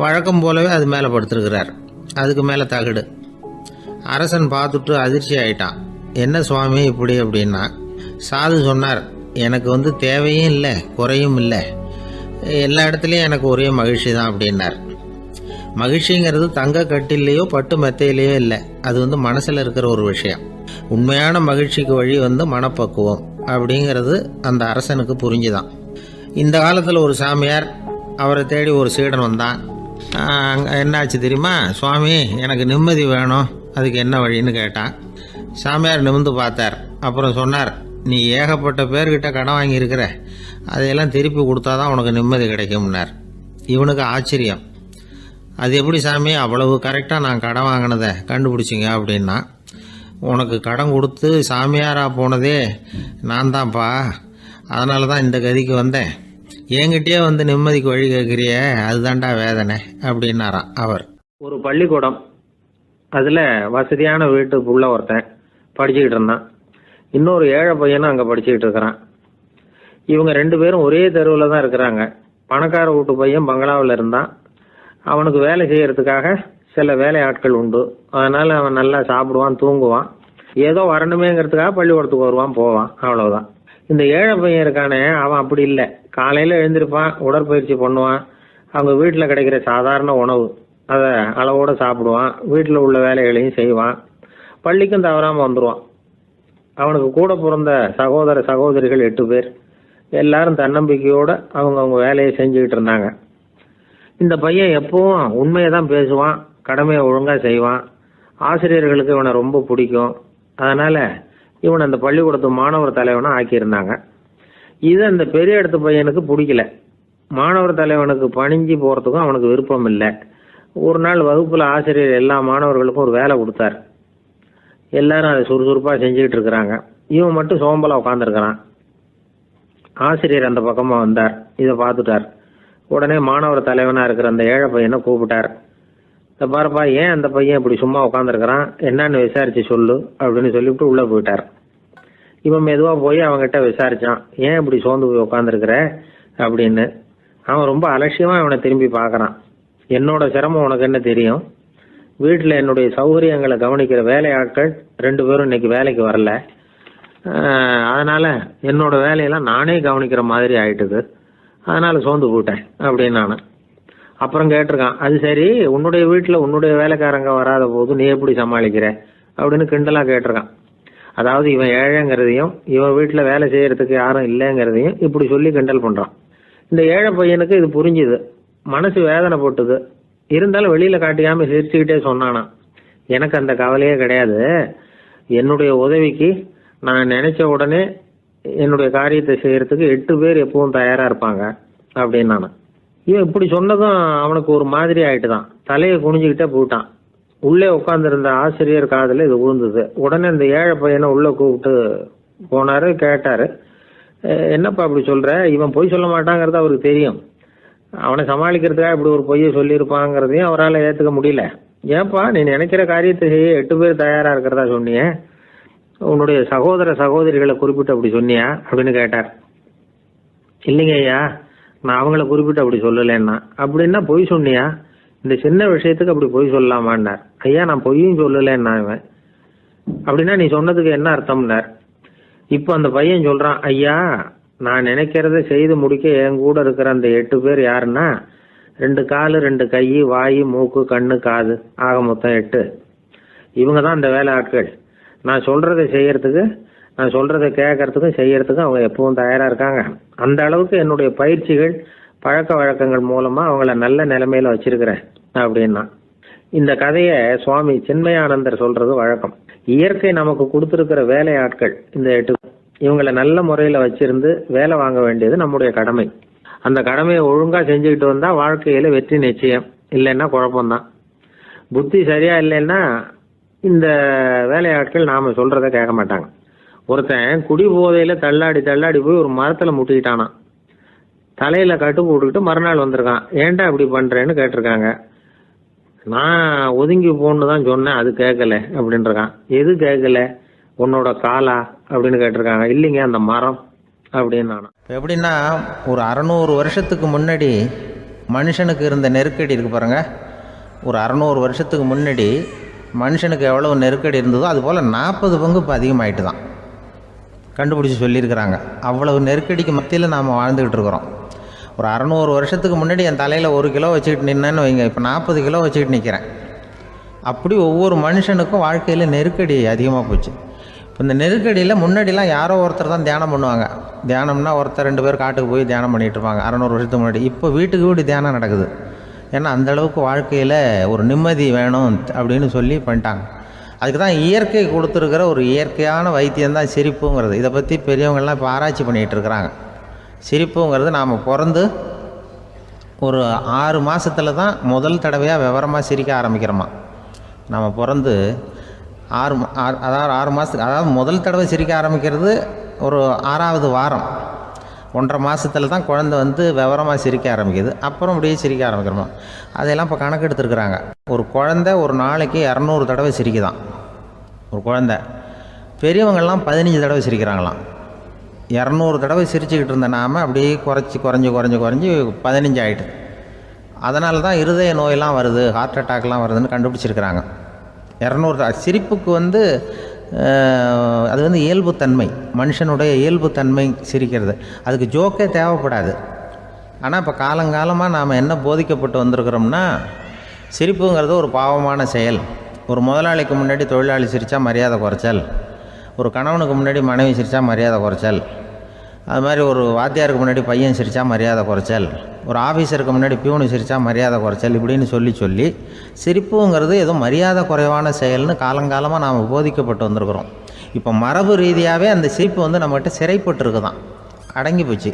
Speaker 2: வழக்கம் போலவே அது மேலே படுத்துருக்கிறார். அதுக்கு மேலே தகடு. அரசன் பார்த்துட்டு அதிர்ச்சி ஆயிட்டான். என்ன சுவாமி இப்படி அப்படின்னா, சாது சொன்னார், எனக்கு தேவையும் இல்லை குறையும் இல்லை, எல்லா இடத்துலையும் எனக்கு ஒரே மகிழ்ச்சி தான் அப்படின்னார். மகிழ்ச்சிங்கிறது தங்க கட்டிலேயோ பட்டு மெத்தையிலேயோ இல்லை, அது மனசில் இருக்கிற ஒரு விஷயம். உண்மையான மகிழ்ச்சிக்கு வழி மனப்பக்குவம் அப்படிங்கிறது அந்த அரசனுக்கு புரிஞ்சுதான். இந்த காலத்தில் ஒரு சாமியார், அவரை தேடி ஒரு சீடன் வந்தான். என்னாச்சு தெரியுமா? சுவாமி, எனக்கு நிம்மதி வேணும், அதுக்கு என்ன வழின்னு கேட்டான். சாமியார் நிமிர்ந்து பார்த்தார். அப்புறம் சொன்னார், நீ ஏகப்பட்ட பேர்கிட்ட கடன் வாங்கியிருக்கிற, அதையெல்லாம் திருப்பி கொடுத்தா தான் உனக்கு நிம்மதி கிடைக்கும்னார். இவனுக்கு ஆச்சரியம். அது எப்படி சாமி, அவ்வளவு கரெக்டாக நான் கடன் வாங்கினதை கண்டுபிடிச்சிங்க அப்படின்னா, உனக்கு கடன் கொடுத்து சாமியாராக போனதே நான் தான்ப்பா, அதனால தான் இந்த கதிக்கு வந்தேன். என்கிட்டயே நிம்மதிக்கு வழி கேட்குறிய, அதுதான்டா வேதனை அப்படின்னாராம் அவர். ஒரு பள்ளிக்கூடம், அதில் வசதியான வீட்டுக்குள்ள ஒருத்தன் படிச்சுக்கிட்டு இருந்தான். இன்னொரு ஏழை பையனும் அங்கே படிச்சுக்கிட்டு இருக்கிறான். இவங்க 2 பேரும் ஒரே தெருவில் தான் இருக்கிறாங்க. பணக்கார வீட்டு பையன் பங்களாவில் இருந்தான். அவனுக்கு வேலை செய்யறதுக்காக சில வேலை ஆட்கள் உண்டு. அதனால் அவன் நல்லா சாப்பிடுவான், தூங்குவான். ஏதோ வரணுமேங்கிறதுக்காக பள்ளிக்கூடத்துக்கு வருவான், போவான், அவ்வளவுதான். இந்த ஏழை பையன் இருக்கானே, அவன் அப்படி இல்லை. காலையில் எழுந்திருப்பான், உடற்பயிற்சி பண்ணுவான், அவங்க வீட்டில் கிடைக்கிற சாதாரண உணவு அதை அளவோடு சாப்பிடுவான், வீட்டில் உள்ள வேலைகளையும் செய்வான், பள்ளிக்கும் தவறாமல் வந்துடுவான். அவனுக்கு கூட பிறந்த சகோதர சகோதரிகள் 8 பேர். எல்லாரும் தன்னம்பிக்கையோடு அவங்க வேலையை செஞ்சுக்கிட்டு இருந்தாங்க. இந்த பையன் எப்பவும் உண்மையை தான் பேசுவான், கடமையை ஒழுங்காக செய்வான். ஆசிரியர்களுக்கு இவனை ரொம்ப பிடிக்கும். அதனால் இவன் அந்த பள்ளிக்கூடத்து மாணவர் தலைவனாக ஆக்கியிருந்தாங்க. இது அந்த பெரிய இடத்து பையனுக்கு பிடிக்கல. மாணவர் தலைவனுக்கு பணிஞ்சு போகிறதுக்கும் அவனுக்கு விருப்பம் இல்லை. ஒரு நாள் வகுப்பில் ஆசிரியர் எல்லா மாணவர்களுக்கும் ஒரு வேலை கொடுத்தார். எல்லாரும் அதை சுறுசுறுப்பாக செஞ்சுக்கிட்டு இருக்கிறாங்க. இவன் மட்டும் சோம்பலாக உட்காந்துருக்கிறான். ஆசிரியர் அந்த பக்கமாக வந்தார், இதை பார்த்துட்டார்.
Speaker 1: உடனே மாணவர் தலைவனாக இருக்கிற அந்த ஏழை பையனை கூப்பிட்டார். இந்த பாருப்பா, ஏன் அந்த பையன் இப்படி சும்மா உட்காந்துருக்கிறான், என்னன்னு விசாரிச்சு சொல்லு அப்படின்னு சொல்லிவிட்டு உள்ளே போயிட்டார். இவன் மெதுவாக போய் அவங்ககிட்ட விசாரிச்சான், ஏன் இப்படி சோர்ந்து போய் உட்காந்துருக்கிற அப்படின்னு. அவன் ரொம்ப அலட்சியமாக அவனை திரும்பி பார்க்குறான். என்னோட சிரமம் உனக்கு என்ன தெரியும்? வீட்டில் என்னுடைய சௌகரியங்களை கவனிக்கிற வேலையாட்கள் 2 பேரும் இன்னைக்கு வேலைக்கு வரல. அதனால என்னோட வேலையெல்லாம் நானே கவனிக்கிற மாதிரி ஆயிட்டுது. அதனால சோர்ந்து போட்டேன் அப்படின்னு நான். அப்புறம் கேட்டிருக்கான், அது சரி, உன்னுடைய வீட்டில் உன்னுடைய வேலைக்காரங்க வராத போது நீ எப்படி சமாளிக்கிற அப்படின்னு கிண்டலாக கேட்டிருக்கான். அதாவது இவன் ஏழைங்கிறதையும் இவன் வீட்டில் வேலை செய்யறதுக்கு யாரும் இல்லைங்கிறதையும் இப்படி சொல்லி கிண்டல் பண்ணுறான். இந்த ஏழை பையனுக்கு இது புரிஞ்சுது, மனசு வேதனை போட்டுது. இருந்தாலும் வெளியில காட்டியாம சிரிச்சுக்கிட்டே சொன்னானா, எனக்கு அந்த கவலையே கிடையாது, என்னுடைய உதவிக்கு நான் நினைச்ச உடனே என்னுடைய காரியத்தை செய்யறதுக்கு 8 பேர் எப்பவும் தயாரா இருப்பாங்க அப்படின்னு நானு. இவன் இப்படி சொன்னதும் அவனுக்கு ஒரு மாதிரி ஆயிட்டுதான். தலையை குனிஞ்சுக்கிட்டே போட்டான். உள்ளே உட்காந்துருந்த ஆசிரியர் காதுல இது விழுந்தது. உடனே இந்த ஏழை பையனை உள்ள கூப்பிட்டு போனாரு. கேட்டாரு, என்னப்பா அப்படி சொல்ற? இவன் பொய் சொல்ல மாட்டாங்கிறது அவருக்கு தெரியும். அவனை சமாளிக்கிறதுக்காக இப்படி ஒரு பொய்யை சொல்லியிருப்பாங்கிறதையும் அவரால் ஏற்றுக்க முடியல. ஏன்பா, நீ நினைக்கிற காரியத்தை செய்ய 8 பேர் தயாரா இருக்கிறதா சொன்னியே, உன்னுடைய சகோதர சகோதரிகளை குறிப்பிட்டு அப்படி சொன்னியா அப்படின்னு கேட்டார். இல்லைங்க ஐயா, நான் அவங்கள குறிப்பிட்டு அப்படி சொல்லலைன்னா. அப்படின்னா பொய் சொன்னியா? இந்த சின்ன விஷயத்துக்கு அப்படி பொய் சொல்லலாமான்னார். ஐயா, நான் பொய்யும் சொல்லலைன்னா. இவன் அப்படின்னா நீ சொன்னதுக்கு என்ன அர்த்தம்னார். இப்போ அந்த பையன் சொல்றான், ஐயா, நான் நினைக்கிறத செய்து முடிக்க என் கூட இருக்கிற அந்த 8 பேர் யாருன்னா 2 காலு 2 கை, வாய், மூக்கு, கண்ணு, காது, ஆக மொத்தம் 8. இவங்க தான் அந்த வேலை ஆட்கள். நான் சொல்றதை செய்யறதுக்கு, நான் சொல்றதை கேட்கறதுக்கும் செய்யறதுக்கும் அவங்க எப்பவும் தயாரா இருக்காங்க. அந்த அளவுக்கு என்னுடைய பயிற்சிகள் பழக்க வழக்கங்கள் மூலமா அவங்கள நல்ல நிலைமையில வச்சிருக்கிறேன் அப்படின்னா. இந்த கதையை சுவாமி சின்மயானந்தர் சொல்றது வழக்கம். இயற்கை நமக்கு கொடுத்திருக்கிற வேலை ஆட்கள் இந்த 8. இவங்களை நல்ல முறையில வச்சிருந்து வேலை வாங்க வேண்டியது நம்முடைய கடமை. அந்த கடமையை ஒழுங்கா செஞ்சுக்கிட்டு வந்தா வாழ்க்கையில வெற்றி நிச்சயம், இல்லைன்னா குழப்பம்தான். புத்தி சரியா இல்லைன்னா இந்த வேலையாட்கள் நாம சொல்றத கேட்க மாட்டாங்க. ஒருத்தன் குடி போதையில தள்ளாடி தள்ளாடி போய் ஒரு மரத்துல முட்டிக்கிட்டானா. தலையில கட்டு போட்டுக்கிட்டு மறுநாள் வந்திருக்கான். ஏன்டா இப்படி பண்றேன்னு கேட்டிருக்காங்க. நான் ஒதுங்கி போன்னு தான் சொன்னேன், அது கேட்கல அப்படின்றான். எது கேட்கல? உன்னோட காலா அப்படின்னு கேட்டிருக்காங்க. இல்லைங்க, அந்த மரம் அப்படின்னு. நானும்
Speaker 2: எப்படின்னா, ஒரு 600 வருஷத்துக்கு முன்னாடி மனுஷனுக்கு இருந்த நெருக்கடி இருக்கு பாருங்க. ஒரு 600 வருஷத்துக்கு முன்னாடி மனுஷனுக்கு எவ்வளோ நெருக்கடி இருந்ததோ அதுபோல் 40 பங்கு இப்போ அதிகமாகிட்டு தான் கண்டுபிடிச்சி சொல்லியிருக்கிறாங்க. அவ்வளவு நெருக்கடிக்கு மத்தியில் நாம் வாழ்ந்துக்கிட்டு இருக்கிறோம். ஒரு 600 வருஷத்துக்கு முன்னாடி என் தலையில் 1 கிலோ வச்சுக்கிட்டு நின்னேன்னு வைங்க, இப்போ 40 கிலோ வச்சுக்கிட்டு நிற்கிறேன். அப்படி ஒவ்வொரு மனுஷனுக்கும் வாழ்க்கையில் நெருக்கடி அதிகமாக போச்சு. இப்போ இந்த நெருக்கடியில் முன்னாடிலாம் யாரோ ஒருத்தர் தான் தியானம் பண்ணுவாங்க. தியானம்னா ஒருத்தர் 2 பேர் காட்டுக்கு போய் தியானம் பண்ணிகிட்டு இருப்பாங்க 600 வருஷத்துக்கு முன்னாடி. இப்போ வீட்டுக்கு வீடு தியானம் நடக்குது. ஏன்னா அந்தளவுக்கு வாழ்க்கையில் ஒரு நிம்மதி வேணும் அப்படின்னு சொல்லி பண்ணிட்டாங்க. அதுக்கு தான் இயற்கை கொடுத்துருக்கிற ஒரு இயற்கையான வைத்தியம்தான் சிரிப்புங்கிறது. இதை பற்றி பெரியவங்கள்லாம் இப்போ ஆராய்ச்சி பண்ணிகிட்டு இருக்கிறாங்க. சிரிப்புங்கிறது நாம் பிறந்து ஒரு 6 மாதத்தில் தான் முதல் தடவையாக விவரமாக சிரிக்க ஆரம்பிக்கிறோமா. நம்ம பிறந்து 6 மாதத்துக்கு, அதாவது முதல் தடவை சிரிக்க ஆரம்பிக்கிறது ஒரு 6ஆவது வாரம், 1.5 மாதத்தில் தான் குழந்தை வந்து விவரமாக சிரிக்க ஆரம்பிக்குது. அப்புறம் அப்படியே சிரிக்க ஆரம்பிக்கிறோமா. அதெல்லாம் இப்போ கணக்கு எடுத்துருக்குறாங்க. ஒரு குழந்தை ஒரு நாளைக்கு 200 தடவை சிரிக்குதான் ஒரு குழந்தை. பெரியவங்கள்லாம் 15 தடவை சிரிக்கிறாங்களாம். 200 தடவை சிரிச்சுக்கிட்டு இருந்த நாம் அப்படியே குறைஞ்சி 15 ஆகிட்டு. அதனால தான் இருதய நோயெல்லாம் வருது, ஹார்ட் அட்டாக்லாம் வருதுன்னு கண்டுபிடிச்சிருக்கிறாங்க. 200 சிரிப்புக்கு வந்து அது வந்து இயல்புத்தன்மை, மனுஷனுடைய இயல்புத்தன்மை சிரிக்கிறது. அதுக்கு ஜோக்கே தேவைப்படாது. ஆனால் இப்போ காலங்காலமாக நாம் என்ன போதிக்கப்பட்டு வந்திருக்கிறோம்னா, சிரிப்புங்கிறது ஒரு பாவமான செயல். ஒரு முதலாளிக்கு முன்னாடி தொழிலாளி சிரித்தா மரியாதை குறைச்சல், ஒரு கணவனுக்கு முன்னாடி மனைவி சிரித்தா மரியாதை குறைச்சல், அது மாதிரி ஒரு வாத்தியாருக்கு முன்னாடி பையன் சிரித்தா மரியாதை குறைச்சல், ஒரு ஆஃபீஸருக்கு முன்னாடி பியூனு சிரித்தா மரியாதை குறைச்சல், இப்படின்னு சொல்லி சிரிப்புங்கிறது ஏதோ மரியாதை குறைவான செயல்னு காலங்காலமாக நாம் போதிக்கப்பட்டு வந்திருக்கிறோம். இப்போ மரபு ரீதியாகவே அந்த சிரிப்பு வந்து நம்மகிட்ட சிறைப்பட்டு தான், அடங்கி போச்சு.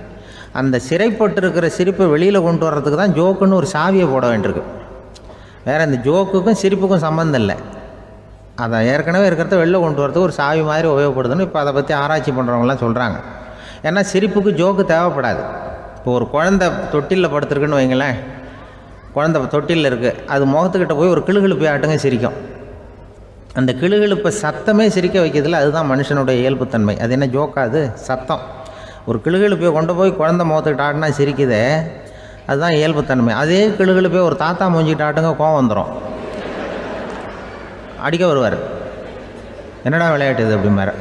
Speaker 2: அந்த சிறைப்பட்டிருக்கிற சிரிப்பை வெளியில் கொண்டு வர்றதுக்கு தான் ஜோக்குன்னு ஒரு சாவியை போட வேண்டியிருக்கு. வேறு இந்த ஜோக்குக்கும் சிரிப்புக்கும் சம்மந்தம் இல்லை. அதை ஏற்கனவே இருக்கிறத வெளில கொண்டு வரதுக்கு ஒரு சாவி மாதிரி உபயோகப்படுதுன்னு இப்போ அதை பற்றி ஆராய்ச்சி பண்ணுறவங்களாம் சொல்கிறாங்க. ஏன்னா சிரிப்புக்கு ஜோக்கு தேவைப்படாது. இப்போ ஒரு குழந்தை தொட்டிலில் படுத்துருக்குன்னு வைங்களேன், குழந்தை தொட்டிலில் இருக்குது, அது முகத்துக்கிட்ட போய் ஒரு கிளுகிழுப்பை ஆட்டுங்க சிரிக்கும். அந்த கிளுகிழுப்பை சத்தமே சிரிக்க வைக்கிறதுல அதுதான் மனுஷனுடைய இயல்புத்தன்மை. அது என்ன ஜோக்காது? சத்தம். ஒரு கிளுகிழுப்பையை கொண்டு போய் குழந்தை முகத்துக்கிட்ட ஆட்டினா சிரிக்குதே, அதுதான் இயல்புத்தன்மை. அதே கிளுகிழுப்பையை ஒரு தாத்தா மூஞ்சிக்கிட்ட ஆட்டுங்க, கோவம் வந்துடும், அடிக்க வருவார். என்னடா விளையாட்டு இது அப்படிம்பாரு.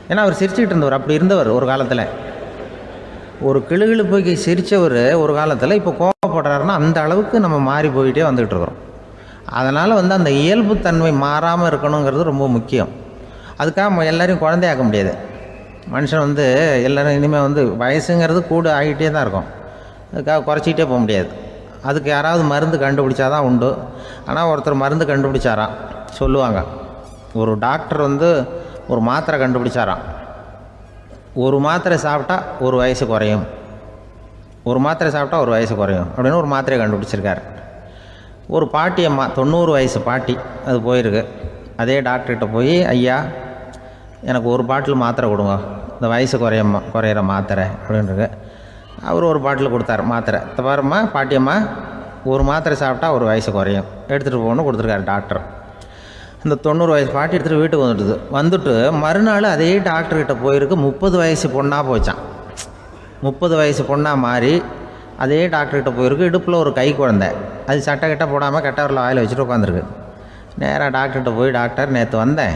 Speaker 2: ஏன்னா அவர் சிரிச்சுக்கிட்டு இருந்தவர், அப்படி இருந்தவர் ஒரு காலத்தில். ஒரு கிளுகிழுப்பைக்கு சிரித்தவர் ஒரு காலத்தில் இப்போ கோவப்படுறாருன்னா அந்த அளவுக்கு நம்ம மாறி போயிட்டே வந்துக்கிட்டு இருக்கிறோம். அதனால் அந்த இயல்புத்தன்மை மாறாமல் இருக்கணுங்கிறது ரொம்ப முக்கியம். அதுக்காக எல்லோரையும் குழந்தையாக்க முடியாது. மனுஷன் எல்லோரும் இனிமேல் வயசுங்கிறது கூட ஆகிட்டே தான் இருக்கும். அதுக்காக குறைச்சிக்கிட்டே போக முடியாது. அதுக்கு யாராவது மருந்து கண்டுபிடிச்சாதான் உண்டு. ஆனால் ஒருத்தர் மருந்து கண்டுபிடிச்சாராம், சொல்லுவாங்க. ஒரு டாக்டர் ஒரு மாத்திரை கண்டுபிடிச்சாராம். ஒரு மாத்திரை சாப்பிட்டா ஒரு வயசு குறையும், ஒரு மாத்திரை சாப்பிட்டா ஒரு வயசு குறையும் அப்படின்னு ஒரு மாத்திரையை கண்டுபிடிச்சிருக்காரு. ஒரு பாட்டி அம்மா, 90 வயசு பாட்டி, அது போயிருக்கு. அதே டாக்டர்கிட்ட போய், ஐயா எனக்கு ஒரு பாட்டில் மாத்திரை கொடுங்க, இந்த வயசு குறையிற மாத்திரை அப்படின்றது. அவர் ஒரு பாட்டில் கொடுத்தார் மாத்திரை. பாரும்மா பாட்டியம்மா, ஒரு மாத்திரை சாப்பிட்டா ஒரு வயசு குறையும், எடுத்துகிட்டு போகணும்னு கொடுத்துருக்காரு டாக்டர். இந்த 90 வயசு பாட்டி எடுத்துகிட்டு வீட்டுக்கு வந்துட்டு மறுநாள் அதே டாக்டர்கிட்ட போயிருக்கு. 30 வயசு பொண்ணாக போச்சான். 30 வயசு பொண்ணாக மாறி அதே டாக்டர்கிட்ட போயிருக்கு. இடுப்பில் ஒரு கை குழந்தை, அது சட்டை கிட்ட போடாமல் கெட்டவரில் வாயில் வச்சுட்டு உட்காந்துருக்கு. நேராக டாக்டர்கிட்ட போய், டாக்டர் நேற்று வந்தேன்,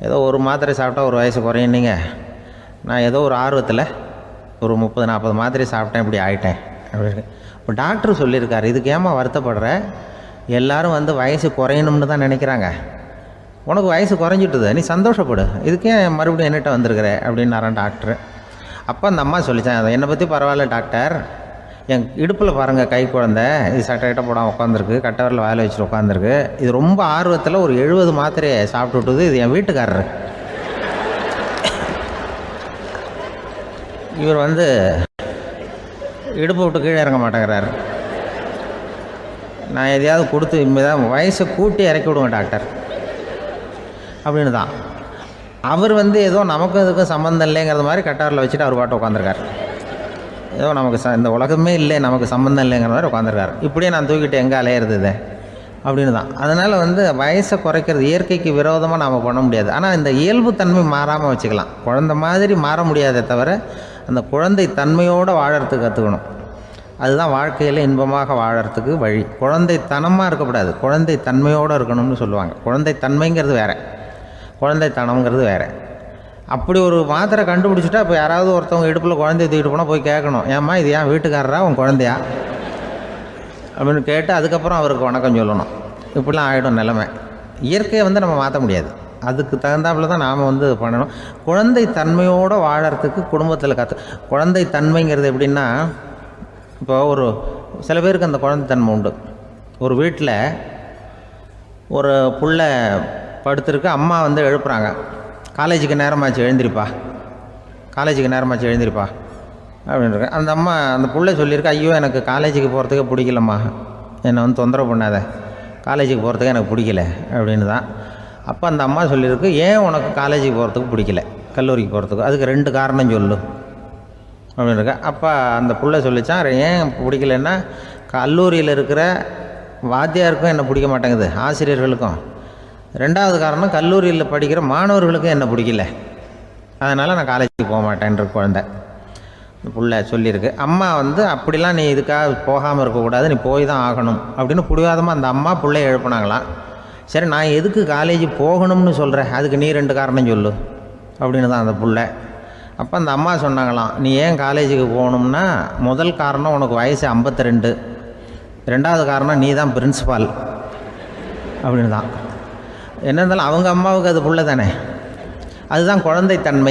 Speaker 2: ஏதோ ஒரு மாத்திரை சாப்பிட்டா ஒரு வயசு குறையுன்னீங்க, நான் ஏதோ ஒரு ஆர்வத்தில் ஒரு 30-40 மாத்திரை சாப்பிட்டேன், இப்படி ஆகிட்டேன் அப்படின்னு. இப்போ டாக்டர் சொல்லியிருக்காரு, இதுக்கு ஏமா வருத்தப்படுற, எல்லோரும் வயசு குறையணும்னு தான் நினைக்கிறாங்க, உனக்கு வயசு குறைஞ்சிட்டுது, நீ சந்தோஷப்படு, இதுக்கே மறுபடியும் என்னகிட்ட வந்திருக்கிற அப்படின்னாரான் டாக்டர். அப்போ அந்த அம்மா சொல்லித்தான், என்னை பற்றி பரவாயில்ல டாக்டர், என் இடுப்பில் பாருங்கள் கை குழந்தை, இது சட்டை கிட்ட போடாமல் உட்காந்துருக்கு, கட்டவரில் வாயில் வச்சுட்டு உட்காந்துருக்கு, இது ரொம்ப ஆர்வத்தில் ஒரு 70 மாத்திரையை சாப்பிட்டு விட்டுது, இது என் வீட்டுக்காரரு. இவர் இடுப்பை விட்டு கீழே இறங்க மாட்டேங்கிறார். நான் எதையாவது கொடுத்து இனிமேதான் வயசை கூட்டி இறக்கி விடுவேன் டாக்டர் அப்படின்னு தான். அவர் ஏதோ நமக்கு இதுக்கும் சம்மந்தம் இல்லைங்கிறது மாதிரி கட்டாரில் வச்சுட்டு அவர் பாட்டு உட்காந்துருக்கார். ஏதோ நமக்கு இந்த உலகமே இல்லை, நமக்கு சம்மந்தம் இல்லைங்கிற மாதிரி உட்காந்துருக்கார். இப்படியே நான் தூக்கிட்டு எங்கே அலையிறது இதை அப்படின்னு தான். அதனால் வயசை குறைக்கிறது இயற்கைக்கு விரோதமாக நாம் பண்ண முடியாது. ஆனால் இந்த இயல்புத்தன்மை மாறாமல் வச்சுக்கலாம். குழந்தை மாதிரி மாற முடியாதே தவிர அந்த குழந்தை தன்மையோடு வாழறதுக்கு கற்றுக்கணும். அதுதான் வாழ்க்கையில் இன்பமாக வாழறதுக்கு வழி. குழந்தைத்தனமாக இருக்கக்கூடாது, குழந்தை தன்மையோடு இருக்கணும்னு சொல்லுவாங்க. குழந்தை தன்மைங்கிறது வேறு, குழந்தைத்தனம்ங்கிறது வேறு. அப்படி ஒரு மாத்திரை கண்டுபிடிச்சிட்டா இப்போ யாராவது ஒருத்தவங்க இடுப்பில் குழந்தைய தூக்கிட்டு போனால் போய் கேட்கணும், ஏம்மா இது ஏன் வீட்டுக்காரரா உன் குழந்தையா அப்படின்னு கேட்டு அதுக்கப்புறம் அவருக்கு வணக்கம் சொல்லணும். இப்படிலாம் ஆகிடும் நிலைமை. இயற்கையை நம்ம மாற்ற முடியாது. அதுக்கு தகுந்தாப்புல தான் நாம் பண்ணணும். குழந்தை தன்மையோடு வாழறதுக்கு குடும்பத்தில் குழந்தை தன்மைங்கிறது எப்படின்னா, இப்போ சில பேருக்கு அந்த குழந்தைத்தன்மை உண்டு. ஒரு வீட்டில் ஒரு புள்ள படுத்துருக்கு, அம்மா எழுப்புறாங்க, காலேஜுக்கு நேரமாச்சு எழுந்திரிப்பா, காலேஜுக்கு நேரமாச்சு எழுந்திரிப்பா அப்படின்ட்டு. அந்த அம்மா அந்த புள்ளை சொல்லியிருக்கு, ஐயோ எனக்கு காலேஜுக்கு போகிறதுக்கே பிடிக்கலம்மா, என்னை தொந்தரவு பண்ணாத, காலேஜுக்கு போகிறதுக்கு எனக்கு பிடிக்கல அப்படின்னு தான். அப்போ அந்த அம்மா சொல்லியிருக்கு, ஏன் உனக்கு காலேஜுக்கு போகிறதுக்கு பிடிக்கல, கல்லூரிக்கு போகிறதுக்கு, அதுக்கு 2 காரணம் சொல்லு அப்படின்னுருக்க. அப்போ அந்த புள்ளை சொல்லிச்சான், ஏன் பிடிக்கலன்னா, கல்லூரியில் இருக்கிற வாத்தியாருக்கும் என்னை பிடிக்க மாட்டேங்குது, ஆசிரியர்களுக்கும். 2வது காரணம், கல்லூரியில் படிக்கிற மாணவர்களுக்கும் என்னை பிடிக்கல, அதனால் நான் காலேஜுக்கு போக மாட்டேன்ற குழந்தை புள்ள சொல்லியிருக்கு. அம்மா அப்படிலாம் நீ இதுக்காக போகாமல் இருக்கக்கூடாது, நீ போய் தான் ஆகணும் அப்படின்னு பிடிவாதமாக அந்த அம்மா பிள்ளைய எழுப்புனாங்களாம். சரி, நான் எதுக்கு காலேஜ் போகணும்னு சொல்கிறேன், அதுக்கு நீ 2 காரணம் சொல்லு அப்படின்னு தான் அந்த புள்ள. அப்போ அந்த அம்மா சொன்னாங்களாம், நீ ஏன் காலேஜுக்கு போகணும்னா, முதல் காரணம் உனக்கு வயசு 52, 2வது காரணம் நீ தான் பிரின்சிபால் அப்படின்னு தான். என்ன இருந்தாலும் அவங்க அம்மாவுக்கு அது புள்ள தானே, அதுதான் குழந்தைத்தன்மை.